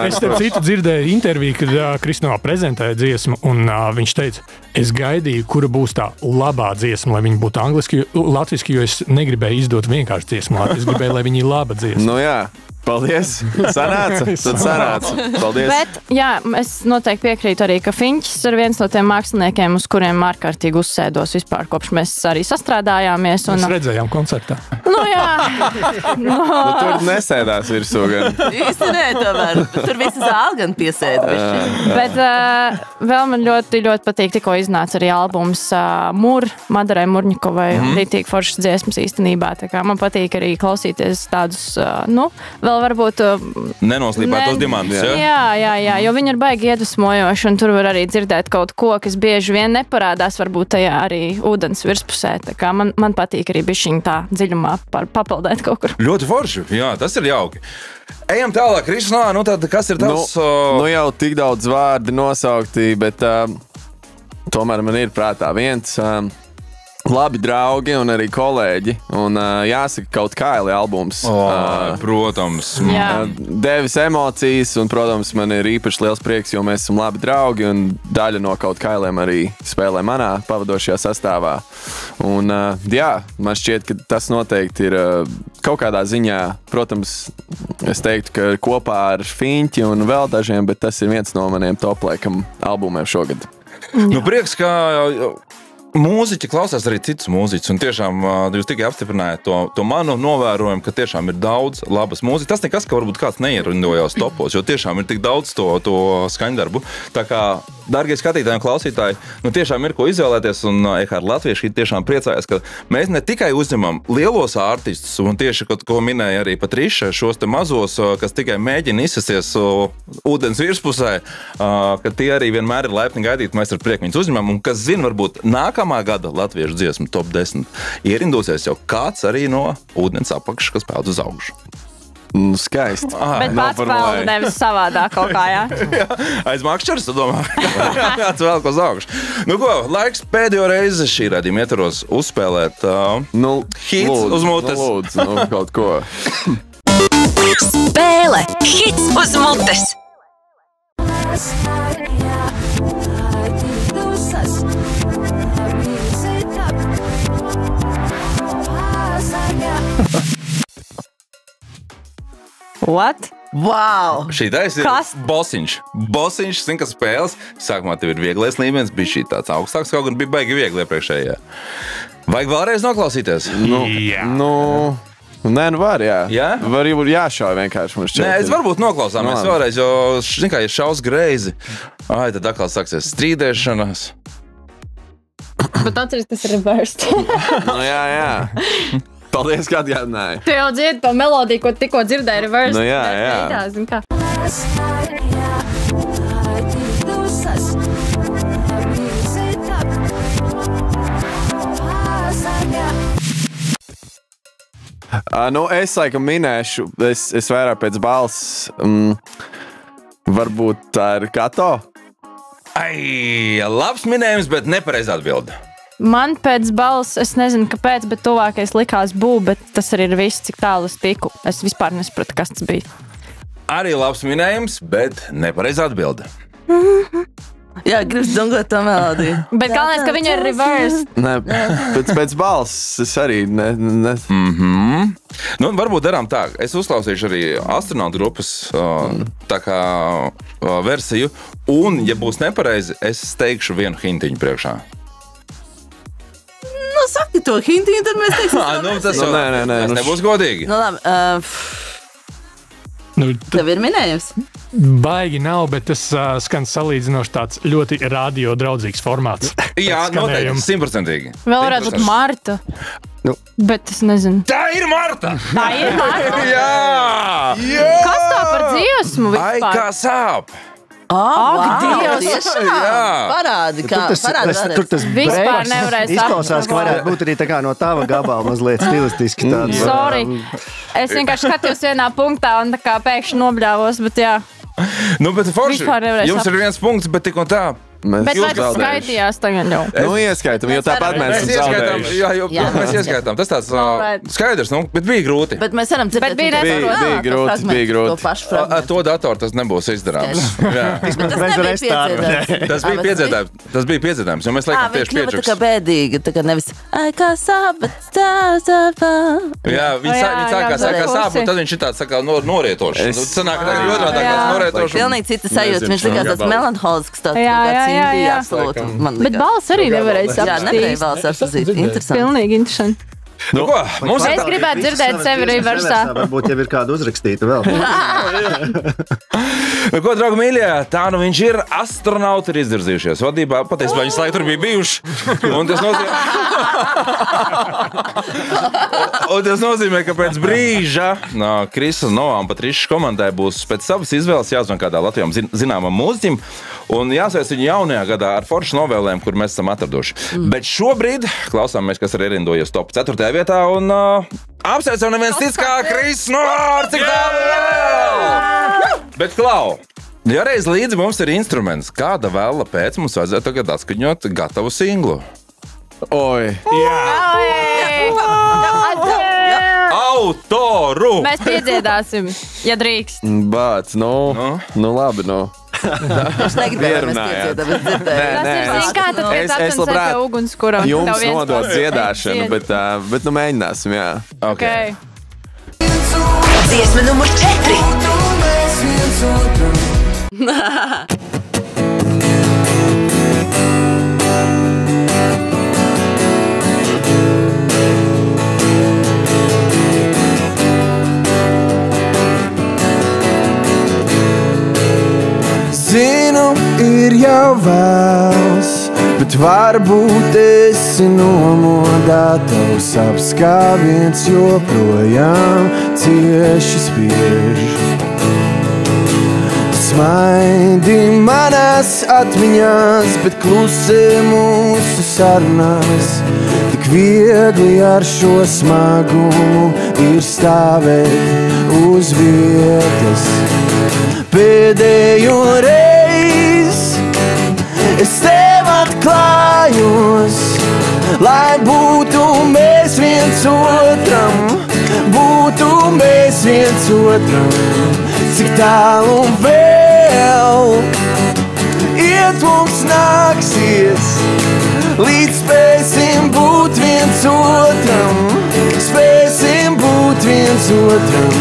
Es tev citu dzirdēju interviju, kad Kristu Noā prezentēja dziesmu un viņš teica, es gaidīju, kura būs tā labā dziesma, lai viņa būtu angliski, latviski, jo es negribēju izdot vienkārši dziesmu. Es gribēju, lai viņa ir laba dziesma. Nu jā. Paldies! Sanāca! Tad sanāca! Paldies! Bet, jā, es noteikti piekrītu arī, ka Fiņķis ir viens no tiem māksliniekiem, uz kuriem ārkārtīgi uzsēdos vispār, kopš mēs arī sastrādājāmies. Mēs redzējām koncertā. Nu, jā. Tur nesēdās virsū gan. Īsti nē, tomēr. Tur visi zāli gan piesēda. Bet vēl man ļoti, ļoti patīk, tikko iznāca arī albums Madarai Murņikovai. Rītīgi foršas dziesmas īstenībā. Tā kā man patīk arī klausīties tādus, vēl varbūt... Nenoslīpētos diamantus, jā, jo viņi ir baigi iedvesmojoši, un tur var arī dzirdēt kaut ko, kas bieži vien neparādās, varbūt tajā arī ūdens virspusē. Tā kā man patīk arī bišķiņ tā dziļumā papildēt kaut kur. Ļoti forši, jā, tas ir jauki. Ejam tālāk, Krišnā, tad kas ir tavs... Nu jau tik daudz vārdi nosaukti, bet tomēr man ir prātā viens... Labi draugi un arī kolēģi. Un jāsaka, kaut Kaili albums. Protams. Devis emocijas, un, protams, man ir īpaši liels prieks, jo mēs esam labi draugi, un daļa no kaut Kailiem arī spēlē manā pavadošajā sastāvā. Un, jā, man šķiet, ka tas noteikti ir kaut kādā ziņā, protams, es teiktu, ka kopā ar Fiņķi un vēl dažiem, bet tas ir viens no maniem top-laikam albumiem šogad. Nu, prieks, ka... Mūziķi klausās arī citus mūziķus, un tiešām jūs tikai apstiprinājāt to manu novērojumu, ka tiešām ir daudz labas mūzikas. Tas nekas, ka varbūt kāds neierindojās topos, jo tiešām ir tik daudz to skaņdarbu. Tā kā, dārgie skatītāji un klausītāji, tiešām ir ko izvēlēties, un Ehāda Latviešu tiešām priecājas, ka mēs ne tikai uzņemam lielos artistus, un tieši, ko minēja arī Patriša, šos te mazos, kas tikai mēģina izsasties ūdens virspusē, ka tie arī vienmēr ir laipni gaidīti, mēs ar prieku viņus uzņemam, un kas zina, varbūt nākamā gada latviešu dziesmu top 10 ierindosies jau kāds arī no ūdens apakšas, kas peld uz augšu. Skaisti. Bet pats peldu nevis savādā kaut kā, jā? Aiz makšķers, tu domā? Kāds vēl ko uz augšu. Nu ko, laiks pēdējo reizi šī raidījuma ietvaros uzspēlēt hits uz mutes. Lūdzu, kaut ko. Spēle hits uz mutes. What? Wow! Šī tais ir bosiņš. Bosiņš, zin, ka spēles. Sākumā tev ir vieglais līmenis, bija šī tāds augstāks, kaut gan bija baigi viegli iepriekšējā. Vajag vēlreiz noklausīties? Nē, var, jā. Jā? Var jāšauj vienkārši mums šķiet. Nē, es varbūt noklausāmies vēlreiz, jo, zin, kā, ja šaus greizi, tad atkal sāksies strīdēšanas. Bet atceries, tas ir reversed. Jā. Paldies, ka atgādināji. Tu jau dziedi to melodiju, ko tikko dzirdēji reversed. Jā. Zin kā. Es laikam minēšu, es vairāk pēc balss, varbūt tā ir Kato. Labs minējums, bet nepareiz atbildi. Man pēc balss, es nezinu, kāpēc, bet tuvākais likās bet tas arī ir viss, cik tālu es tiku. Es vispār nesapratu, kas tas bija. Arī labs minējums, bet nepareiz atbildi. Jā, gribas dungot to melodiju. Bet galvenais, ka viņa ir reversed. Nē, pēc balss es arī ne. Varbūt darām tā. Es uzklausīšu arī astronautu grupas tā kā versiju, un, ja būs nepareizi, es teikšu vienu hintiņu priekšā. Saki to hintiņu, tad mēs teiksim. Tas jau tas nebūs godīgi. Labi. Tev ir minējums? Baigi nav, bet tas skan salīdzinoši tāds ļoti radio draudzīgs formāts. Jā, noteikti, 100%. Vēl varētu būt Marta. Bet es nezinu. Tā ir Marta! Jā! Kas tā par dziesmu vispār? Ai, kā sāp! Dievs! Parādi, kā tur tas vispār nevarēja izklausās, ka varētu būt arī tā kā no tava gabala mazliet stilistiski tāds. Sorry. Es vienkārši skatījos vienā punktā un tā kā pēkšņi nobļāvos, bet jā. Bet forši, jums ir viens punkts, bet tik un tā Mēs Bet vai tas skaitījās tagad jau? Nu, ieskaitam, jo tāpat mēs esam zaudējuši. Jā, mēs ieskaitām. Tas tāds skaidrs, nu, bet bija grūti. Bet mēs varam dzirdēt, Bija grūti. to pašu fragmentu. Ar to datoru tas nebūs izdarāms. Jā. Tas nebija piedzīvojums. Tas bija piedzīvojums, jo mēs laikam tieši piečuks. Tā kā piečuks. bēdīgi, tā kā nevis, kā sāp, bet tā sāpā. Jā, viņi sākās sāp, un tad viņš ir tāds saka, norietošs. Sanāk, ka ļoti tāds norietošs. Pilnīgi cita sajūta. Viņš likās tāds melanholisks, tāds Indija, absolūti. Bet balss arī nevarēja saprast. Jā, nevarēja balss apsazīt. Interesanti. Pilnīgi interesanti. Nu, ko? Es gribētu dzirdēt sevi reversā. Varbūt jau ir kāda uzrakstīta vēl. Ko, draugi mīļie, tā nu viņš ir. Astronauti ir izvirzījušies vadībā. Patiesībā viņi laiku tur bija bijuši. Un tas nozīmē, ka pēc brīža Krisa, Nova un Patrišas komandai būs pēc savas izvēles jāzvan kādā Latvijām zināmam mūziķim. Un jāsveic viņu jaunajā gadā ar foršu novēlēm, kur mēs esam atraduši. Bet šobrīd klausāmies, kas ir ierindojies top 4. vietā. Un apsveicam neviens cits kā Kris Nors. Cik tālu! Bet Klau, ja reiz līdzi mums ir instruments, kāda vēla pēc mums vajadzētu tagad atskaņot gatavu singlu? Oi! Autoru! Mēs piedziedāsim, ja drīkst. Bāc, nu labi, nu. Viņš negribēja, lai mēs pieciedam, es dzirdēju. Tas ir, zin kā, tad pēc atcensēt pie ugunskura. Jums nodot dziedāšanu, bet nu mēģināsim, jā. Ok. Dziesma numur 4. Zinu, ir jau vēls, bet varbūt esi nomodā. Tavs apskāviens joprojām cieši spiež. Smaidi manās atmiņās, bet klusē mūsu sarunās. Tik viegli ar šo smagumu ir stāvēt uz vietas. Pēdējo reizi es tev atklājos, lai būtu mēs viens otram, būtu mēs viens otram. Cik tālu vēl iet mums nāksies, līdz spēsim būt viens otram, spēsim būt viens otram.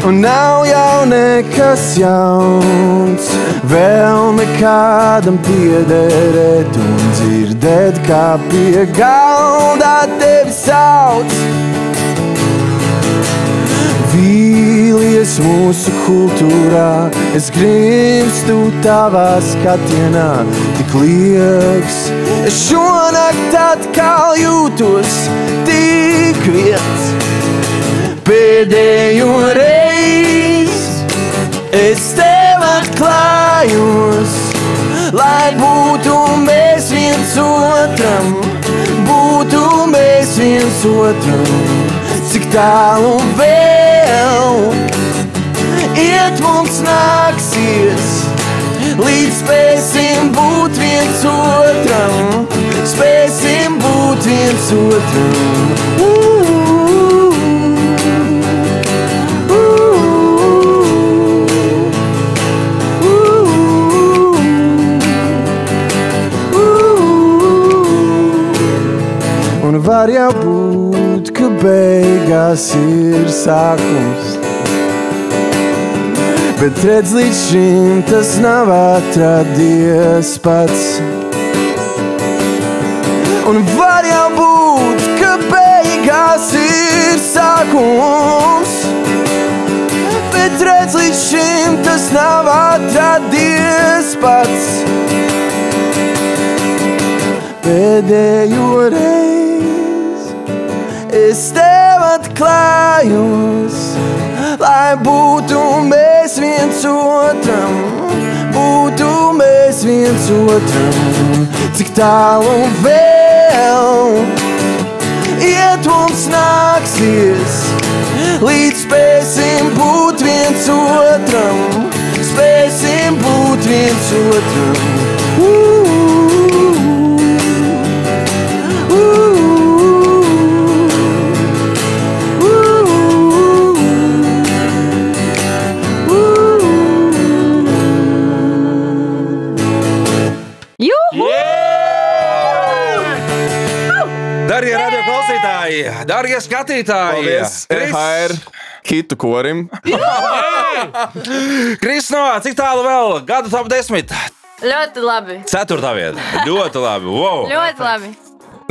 Un nav jau nekas jauns, vēl nekādam piederēt un dzirdēt, kā pie galda tevi sauc. Vīlies mūsu kultūrā, es grimstu tavā skatienā, tik liekas. Es šonakt atkal jūtos tik viens. Pēdējo reizi es tev atklājos, lai būtu mēs viens otram, būtu mēs viens otram. Cik tālu vēl iet mums nāksies, līdz spēsim būt viens otram, spēsim būt viens otram. Un var jau būt, ka beigās ir sākums, bet redz, līdz šim tas nav atradies pats. Un var jau būt, ka beigās ir sākums, bet redz, līdz šim tas nav atradies pats. Pēdējo reizi es tev atklājos, lai būtu mēs viens otram, būtu mēs viens otram, cik tālu vēl iet mums nāksies, līdz spēsim būt viens otram, spēsim būt viens otram. Darbie radioklausītāji, darbie skatītāji! Paldies, EHR hitu korim! Krisno, cik tālu vēl? Gada top 10. Ļoti labi. 4. vieta. Ļoti labi. Wow. Ļoti labi.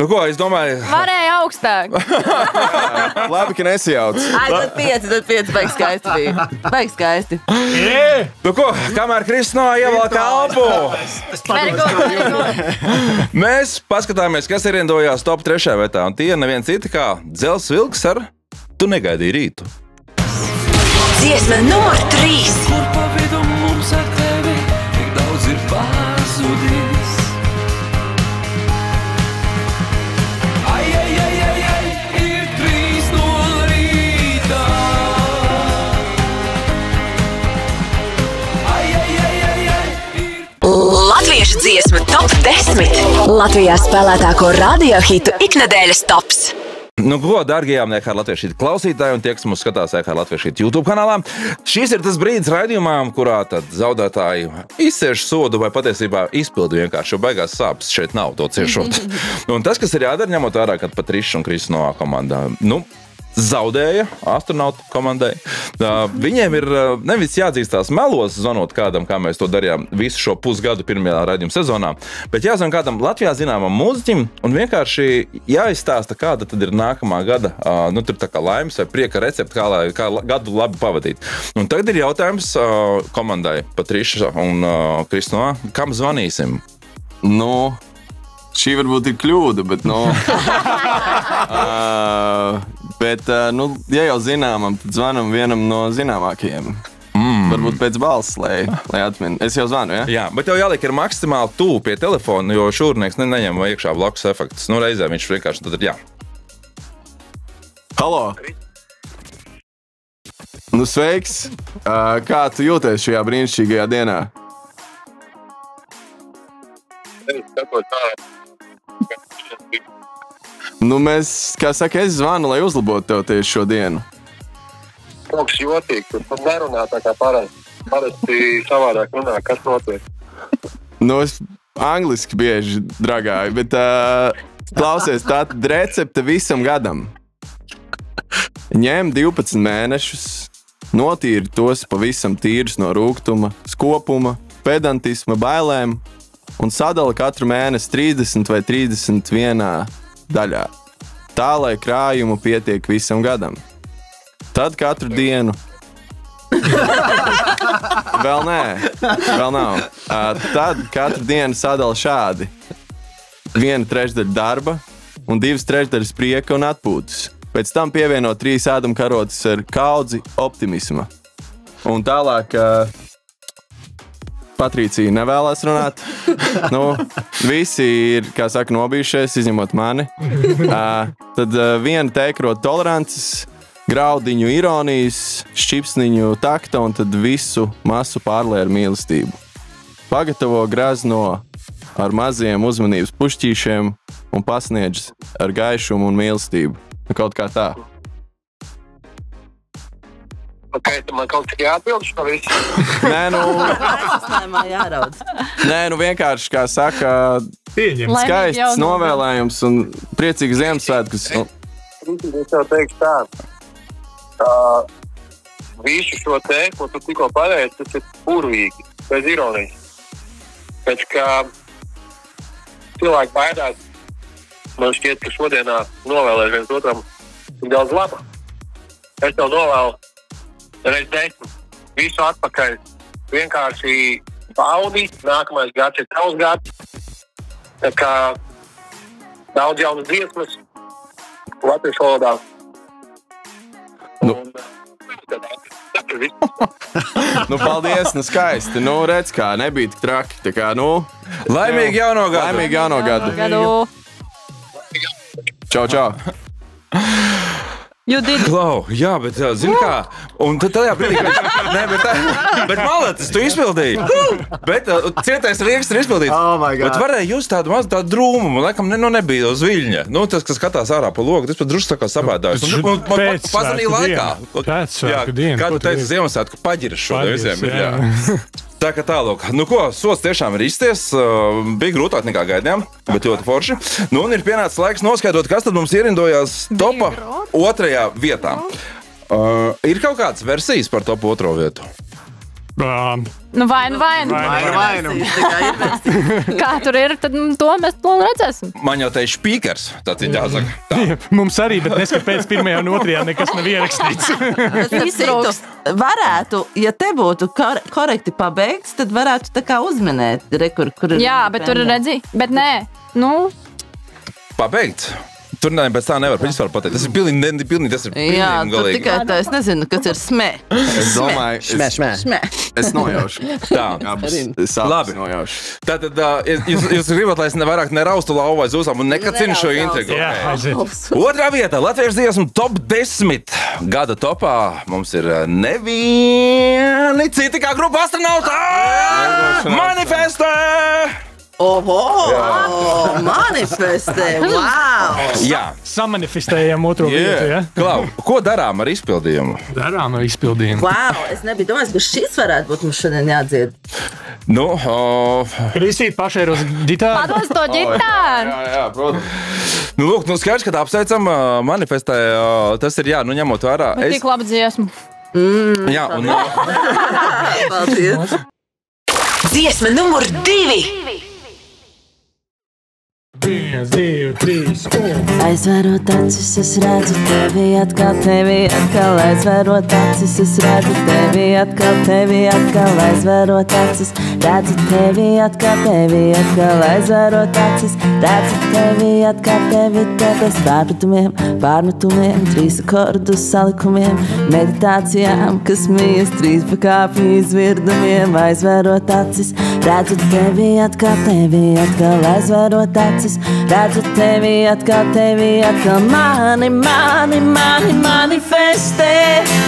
Nu ko, es domāju... Varēja augstāk. Labi, ka nesijauc. Tad 5, baigi skaisti bija. Baigi skaisti. Nu ko, kamēr Krisno ievelk elpu, mēs paskatāmies, kas ir iendojās top 3. vietā. Un tie neviens citi kā Dzels Vilks ar Tu negaidīji rītu. Dziesma numur 3. Kur pa vidu mums ar tevi tik daudz ir pazudis. Ai, ai, ai, ai, ai, ir 3 no rīta. Ai, ai, ai, ai, ai, Latviešu dziesma top 10. Latvijā spēlētāko radiohitu iknedēļas tops. Nu, ko, dārgajām EHR Latviešu hitu klausītāji un tie, kas mūs skatās EHR Latviešu hitu YouTube kanālā. Šis ir tas brīdis raidījumā, kurā tad zaudētāji izcieš sodu vai patiesībā izpildu vienkārši, jo beigās sāpes šeit nav to ciešot. Un tas, kas ir jādara, ņemot vērā, kad Patriša un Krisno komandā, zaudēja astronautu komandai. Viņiem ir nevis jāatzīstās melos, zvanot kādam, kā mēs to darījām visu šo pusgadu pirmajā raidījuma sezonā, bet jāzvan kādam Latvijā zināmam mūziķim un vienkārši jāizstāsta, kāda tad ir nākamā gada, tur tā kā laimes vai prieka recepte, kā gadu labi pavadīt. Un tagad ir jautājums komandai Patriša un Krisno, kam zvanīsim? Šī varbūt ir kļūda, bet, ja jau zināmam, tad zvanam vienam no zināmākajiem. Varbūt pēc balss, lai atmin. Es jau zvanu, ja? Jā, bet tev jāliek ir maksimāli tuvu pie telefona, jo šūrnieks neņem iekšā blakus efektus. Reizē viņš vienkārši tad ir jā. Halo! Sveiks! Kā tu jūties šajā brīnišķīgajā dienā? Es zvanu, lai uzlabotu tev tieši šo dienu. Kaut kas jotīgs, tas nerunā tā kā parasti savādāk runā, kas notiek. Es angliski bieži dragāju, bet klausies, tā recepte visam gadam. Ņem 12 mēnešus, notīri tos pavisam tīrus no rūgtuma, skopuma, pedantisma, bailēm un sadala katru mēnesi 30 vai 31 daļā. Tā, lai krājumu pietiek visam gadam. Tad katru dienu. Vēl nav. Tad katru dienu sadala šādi. 1/3 darba un 2/3 prieka un atpūtas. Pēc tam pievieno 3 ēdamkarotes ar kaudzi optimisma. Un tālāk Patricija nevēlās runāt. Visi ir, kā saka, nobijušies, izņemot mani. Tad viena teikrota tolerances, graudiņu ironijas, šķipsniņu takta un tad visu masu pārlē ar mīlestību. Pagatavo grazno ar maziem uzmanības pušķīšiem un pasniedz ar gaišumu un mīlestību. Kaut kā tā. Ok, tad man kaut kas jāatbild šo visu? Vienkārši, kā saka, skaists novēlējums un priecīgs Ziemassvētkus. Es jau teikšu tā. Visu šo te, ko tu tikko pateici, tas ir burvīgi, bez ironijas. Pēc kā cilvēki baidās, man šķiet, ka šodienā novēlēs viens otram tik daudz laba. Es tev novēlu reiz 10, visu atpakaļ. Vienkārši baudi, nākamais gads ir tavs gads. Tā kā daudz jaunas dziesmas latviešu valodā. Nu, paldies, nu skaisti. Nu, redz kā, nebija tik traki. Tā kā, nu... Laimīgi jauno gadu! Laimīgi jauno gadu! Čau, čau! Klau, jā, bet zini kā, un tad tajā brīdī, bet malētis, tu izpildīji, bet cietais rieksts ir izpildīts, bet varēja just tādu mazu tādu drūmumu, laikam nebija uz viļņa, nu tas, kas skatās ārā pa logu, tas pat druši tā kā sabēdājus, un pazanīja laikā. Pēcsvētku dienu. Kā tu teici Ziemassvētku paģiras šodien visiem ir, jā. Tā kā tālāk, nu ko, sots tiešām ir izties, bija grūtāk nekā gaidījām, bet ļoti forši. Nu un ir pienācis laiks noskaidrot, kas tad mums ierindojās topa 2. vietā. Ir kaut kādas versijas par topu 2. vietu? Nu vainu. Kā tur ir, tad to mēs redzēsim. Man jau teikt špīkers, tāds ir jāsaka. Tā. Mums arī, bet neskapēc 1. un 2. nekas nav ierakstīts. Varētu, ja te būtu korekti pabeigts, tad varētu tā kā uzminēt. Kur jā, bet tur redzi, bet nē, nu... Pabeigts? Tur pēc tā nevar vispār pateikt. Tas ir pilnīgi tas ir pilnīgi jā, galīgi. Jā, tikai tā, es nezinu, kas ir smē. Es domāju, es nojaušu. Tā, labi. Nojaušu. Tātad, jūs gribat, lai es vairāk neraustu lauvu vai zūsām un nekacinu šo intrigu. Jā, aiziet. 2. vietā Latviešu dziesmu top 10 gada topā mums ir nevieni citi kā grupa Astronauta! Manifestē! Manifestē, wow! Jā. Samanifestējam 2. vietu, ja? Klau, ko darām ar izpildījumu? Darām ar izpildījumu. Wow, es nebiju domājis, ka šis varētu būt mums šodien jādzied. Nu, Kristīte pašai ir uz ģitāru. Pados to ģitāru! Jā, protams. Nu, lūk, nu skaidrs, kad apsveicam manifestē, tas ir, jā, nu ņemot vērā. Bet tik laba dziesma. Jā, un... Paldies. Dziesma numur 2. 1, 2, 3, 1. Aizvērot acis, es redzu tevi atkal, aizvērot acis, es redzu tevi atkal, aizvērot acis, redzu tevi atkal, aizvērot acis, redzu tevi atkal, tevis pārmetumiem, 3 akordu salikumiem, meditācijām, kas mīs 3 pakāpju izvirdumiem, aizvērot acis, redzu tevi atkal, aizvērot acis, redzu tevi atkal, mani manifestē,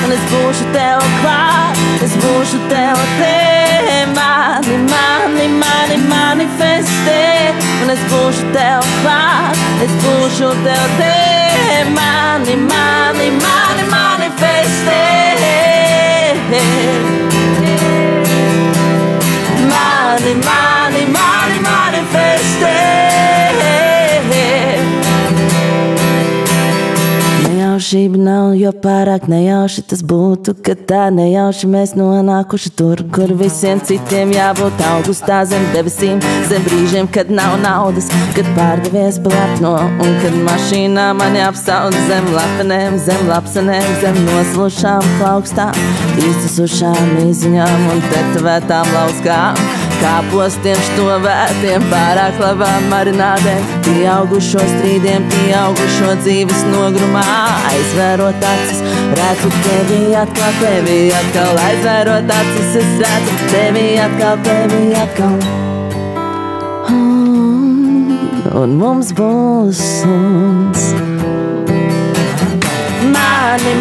un es būšu tev klāt, es būšu tev te, mani manifestē, un es būšu tev klāt, es būšu tev te, mani manifestē, mani manifestē. Nejaušība nav, jo pārāk nejauši tas būtu, ka tā nejauši mēs nonākuši tur, kur visiem citiem jābūt augustā zem debesīm, zem brīžiem, kad nav naudas, kad pārdevies blapno, un kad mašīnā man jāapsaud zem lapenēm, zem lapsenēm, zem noslušām plaukstām, iztusušām izziņām un tetovētām lauskām, kāpostiem štovētiem, pārāk labām marinādēm, pieaugušo strīdiem, pieaugušo dzīves nogrumā, aizvērot acis, redzu tevi atkal, aizvērot acis, es redzu tevi atkal, un mums būs suns. Mani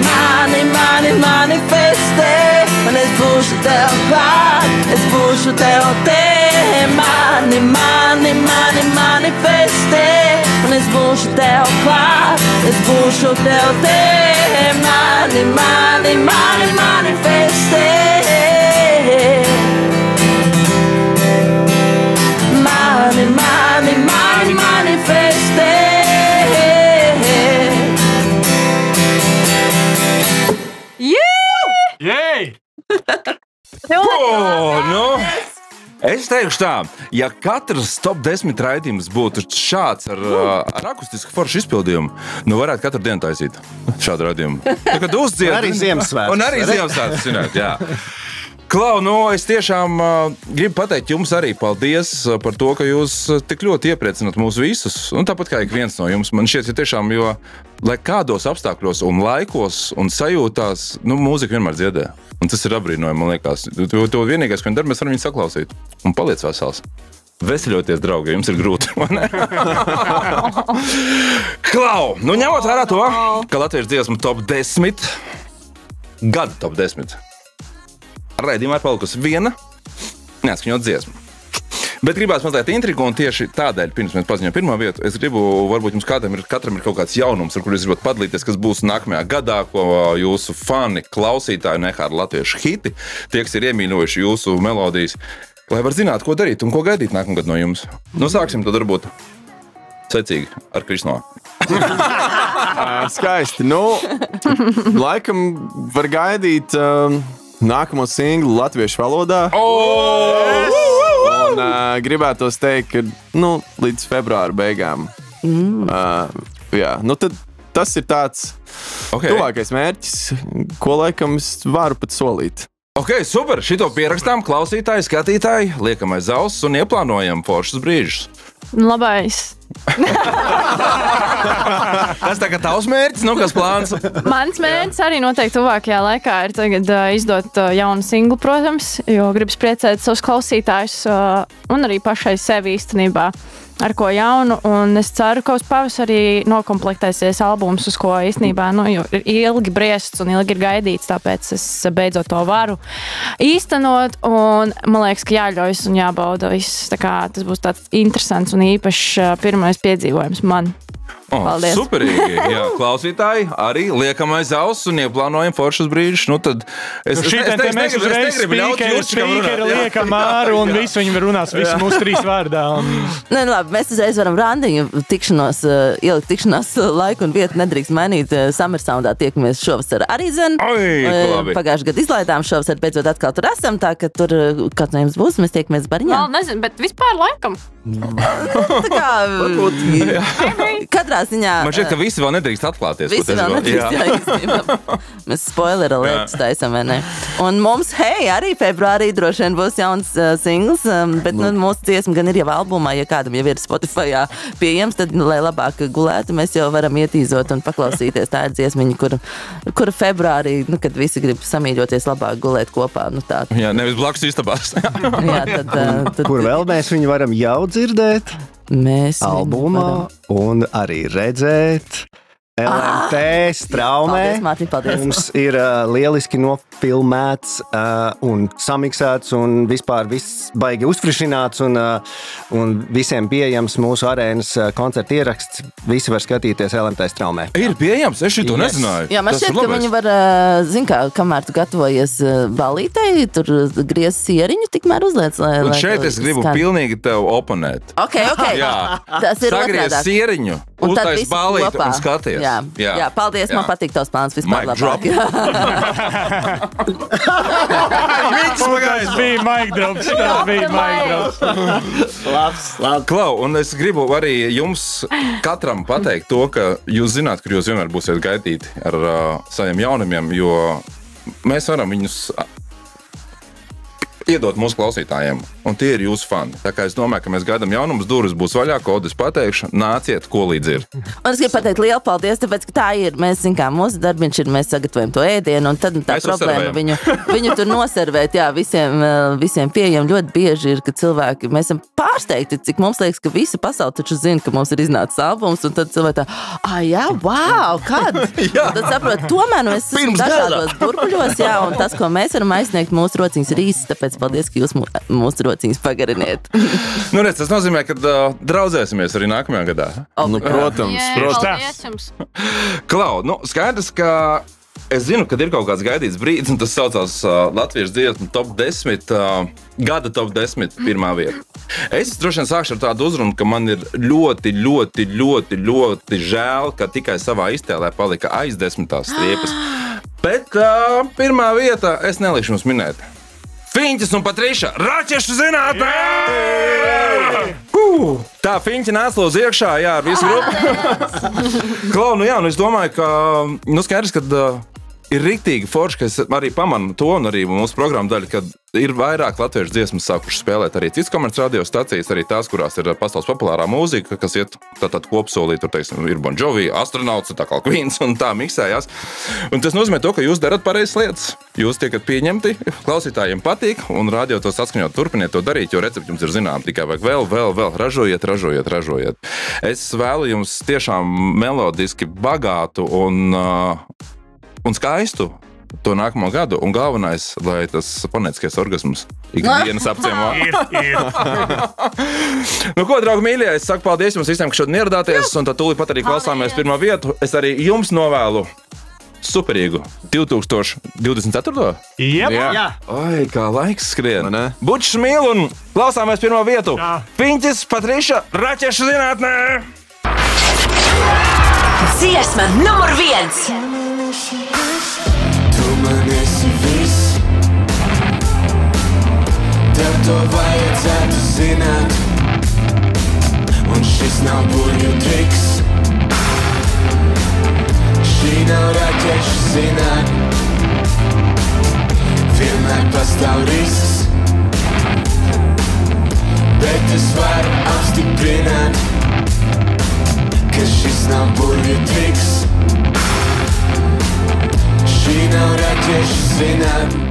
manifestē, un es būšu tev klāt, es būšu tev te, mani manifestē, un es būšu tev klāt, es būšu tev te, mani manifestē, mani manifestē. Jej! Nu, es teikšu tā, ja katrs top 10 raidījums būtu šāds ar akustisku foršu izpildījumu, nu varētu katru dienu taisīt šādu raidījumu. Kad uzdzied, arī Ziemassvētkus. Un arī Ziemassvētkus, zināt, jā. Klau, es tiešām gribu pateikt jums arī paldies par to, ka jūs tik ļoti iepriecināt mūs visus. Un tāpat kā ik viens no jums. Man šķiet, ka tiešām, jo lai kādos apstākļos un laikos un sajūtās, mūzika vienmēr dziedē. Un tas ir apbrīnojami, man liekas. To vienīgais, ko viņi dara, mēs varam viņu saklausīt. Un paliec vesels. Veseļoties, draugi, jums ir grūti, vai ne? Klau, ņemot vērā to, ka latviešu dziesmu top 10, gada top 10, raidījumā ir palikusi viena neatskaņot dziesma. Bet gribās mazliet intrigu, un tieši tādēļ, pirms mēs paziņojam pirmo vietu, es gribu, varbūt jums katram ir kaut kāds jaunums, ar kur jūs gribat padalīties, kas būs nākamajā gadā, ko jūsu fani, klausītāji, nehāra latviešu hiti, tie, kas ir iemīļojuši jūsu melodijas, lai var zināt, ko darīt un ko gaidīt nākamgad no jums. Sāksim tad varbūt secīgi ar Krisno. Skaisti. Laikam var gaidīt nākamo singlu latviešu valodā. Un gribētos teikt, ka līdz februāra beigām. Tad tas ir tāds tuvākais mērķis, ko laikam es varu pat solīt. Ok, super! Šito pierakstām klausītāji, skatītāji, liekam aiz auss un ieplānojam foršus brīžus. Labais. Tas tā kā tavs mērķis, kas plāns? Mans mērķis arī noteikti tuvākajā laikā ir tagad izdot jaunu singlu, protams, jo gribas priecēt savus klausītājus un arī pašai sevi īstenībā ar ko jaunu, un es ceru, ka uz pavasarī nokomplektēsies albums, uz ko īstenībā jo ir ilgi briests un ilgi ir gaidīts, tāpēc es beidzot to varu īstenot, un man liekas, ka jāļaujas un jābauda viss. Tā kā tas būs tāds interesants un īpašs pirmais piedzīvojums man. Paldies. Superīgi. Jā, klausītāji, arī liekam aiz auss un ieplānojam foršus brīžus. Mēs uzreiz spīkeri liekam āru un visu viņi runās, visu mūsu 3 vārdā. Labi, mēs uzreiz varam randiņu ielikt tikšanās laiku un vietu nedrīkst mainīt. Summer Soundā tiekamies šovasar arī zin. Pagājuši gadu izlaidām, šovasar beidzot atkal tur esam, tā ka tur kāds no jums būs, mēs tiekamies bariņā. Vēl nezinu, bet vispār laikam. Tā kā katrā ziņā. Man šķiet, ka visi vēl nedrīkst atklāties. Visi vēl nedrīkst, mēs spoilera lietas taisam, vai ne? Un mums, arī februārī droši vien būs jauns singls, bet mūsu dziesma gan ir jau albumā, ja kādam jau ir Spotifyā pieejams, tad, lai labāk gulētu, mēs jau varam ietīzot un paklausīties. Tā ir dziesmiņa, kura februārī, kad visi grib samīļoties, labāk gulēt kopā. Jā, nevis blakus istabās. Jā, tad kur vēl mēs viņu varam jau dzirdēt? Mēs albumā un arī redzēt LMT straumē. Paldies. Mums ir lieliski nofilmēts un samiksēts un vispār viss baigi uzfrišināts un visiem pieejams mūsu arēnas koncerta ieraksts. Visi var skatīties LMT straumē. Ir pieejams? Es šito nezināju. Jā, man šķiet, ka viņi var, kamēr tu gatavojies balītei, tur griez sieriņu, tikmēr uzliec. Un šeit es gribu pilnīgi tev oponēt. Ok. Jā. Tas ir sagriez sieriņu, uztais balīti un skaties. Jā, paldies, man patīk tavs plāns vispār labāk. Tas bija mic drops. Labs. Klau, un es gribu arī jums katram pateikt to, ka jūs zināt, ka jūs vienmēr būsiet gaidīti ar saviem jaunumiem, jo mēs varam viņus iedot mūsu klausītājiem, un tie ir jūsu fani. Tā kā es domāju, ka mēs gaidām jaunumus, durvis būs vaļā, kodus pateikšu, nāciet, ko līdz ir. Un es gribu pateikt lielu paldies, tāpēc, ka tā ir, mēs zinām, mūsu darbiņš ir, mēs sagatavojam to ēdienu, un tad tā problēma viņu tur noservēt, jā, visiem pieejam ļoti bieži ir, ka cilvēki, mēs esam pārsteigti, cik mums liekas, ka visa pasaule taču zina, ka mums ir iznācis albums, un tad cilvēki tā, jā, wow, kad? Un tad saprot, tomēr mēs esam dažādos burbuļos, jā, un tas, ko mēs varam aizsniegt, mūsu rociņas ir īsas, tāpēc paldies, ka jūs mūsu rociņas pagariniet. Redz, tas nozīmē, ka draudzēsimies arī nākamajā gadā. Protams. Klau, skaidrs, ka es zinu, ka ir kaut kāds gaidīts brīdis, un tas saucās latviešu dziesmu top 10, gada top 10 pirmā vieta. Es droši vien sākšu ar tādu uzrunu, ka man ir ļoti, ļoti, ļoti, ļoti žēl, ka tikai savā iztēlē palika aiz 10. striepas. Bet pirmā vieta es nelikšu jums minēt. Fiņķis un Patriša, raķešu zinātnē! Tā Fiņķi nēslo uz iekšā, jā, visu grupu. Klau, es domāju, ka, skaidrs, ka ir riktīgi forši, ka es arī pamanu to un arī mūsu programmu daļu, ka ir vairāk latviešu dziesmas sākuši spēlēt arī cits komerc radio stacijas, arī tās, kurās ir pasaules populārā mūzika, kas iet tātad kopsolī, tur, teiksim, ir Bon Jovi, astronauts, tā kā Queens un tā miksējās. Un tas nozīmē to, ka jūs darat pareizas lietas. Jūs tiekat pieņemti, klausītājiem patīk un radio to saskaņot, turpiniet to darīt, jo recepti jums ir zinām, tikai vajag vēl, ražojiet. Es vēlu jums tiešām melodiski bagātu un skaistu to nākamo gadu, un galvenais, lai tas fonētiskais orgasms ikdienas apciemo. Nu ko, draugi mīļie, es saku paldies jums visiem, ka šodien ieradāties, un tad tūlīt pat arī klausāmies pirmo vietu. Es arī jums novēlu superīgu 2024. Jā. Oi, kā laiks skrien. Bučs mīl un klausāmies pirmo vietu. Piņķis, Patriša, raķešu zinātnē! Dziesma numur 1! Man esi viss, tev to vajadzētu zināt, un šis nav burvju triks, šī nav raķešu zinātne, vienmēr pastāv risks, bet es varu apstiprināt, ka šis nav burvju triks. Šī nav raķešu zinātne.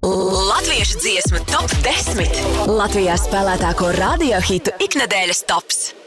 Latviešu dziesmu top 10. Latvijā spēlētāko radiohitu iknedēļas tops.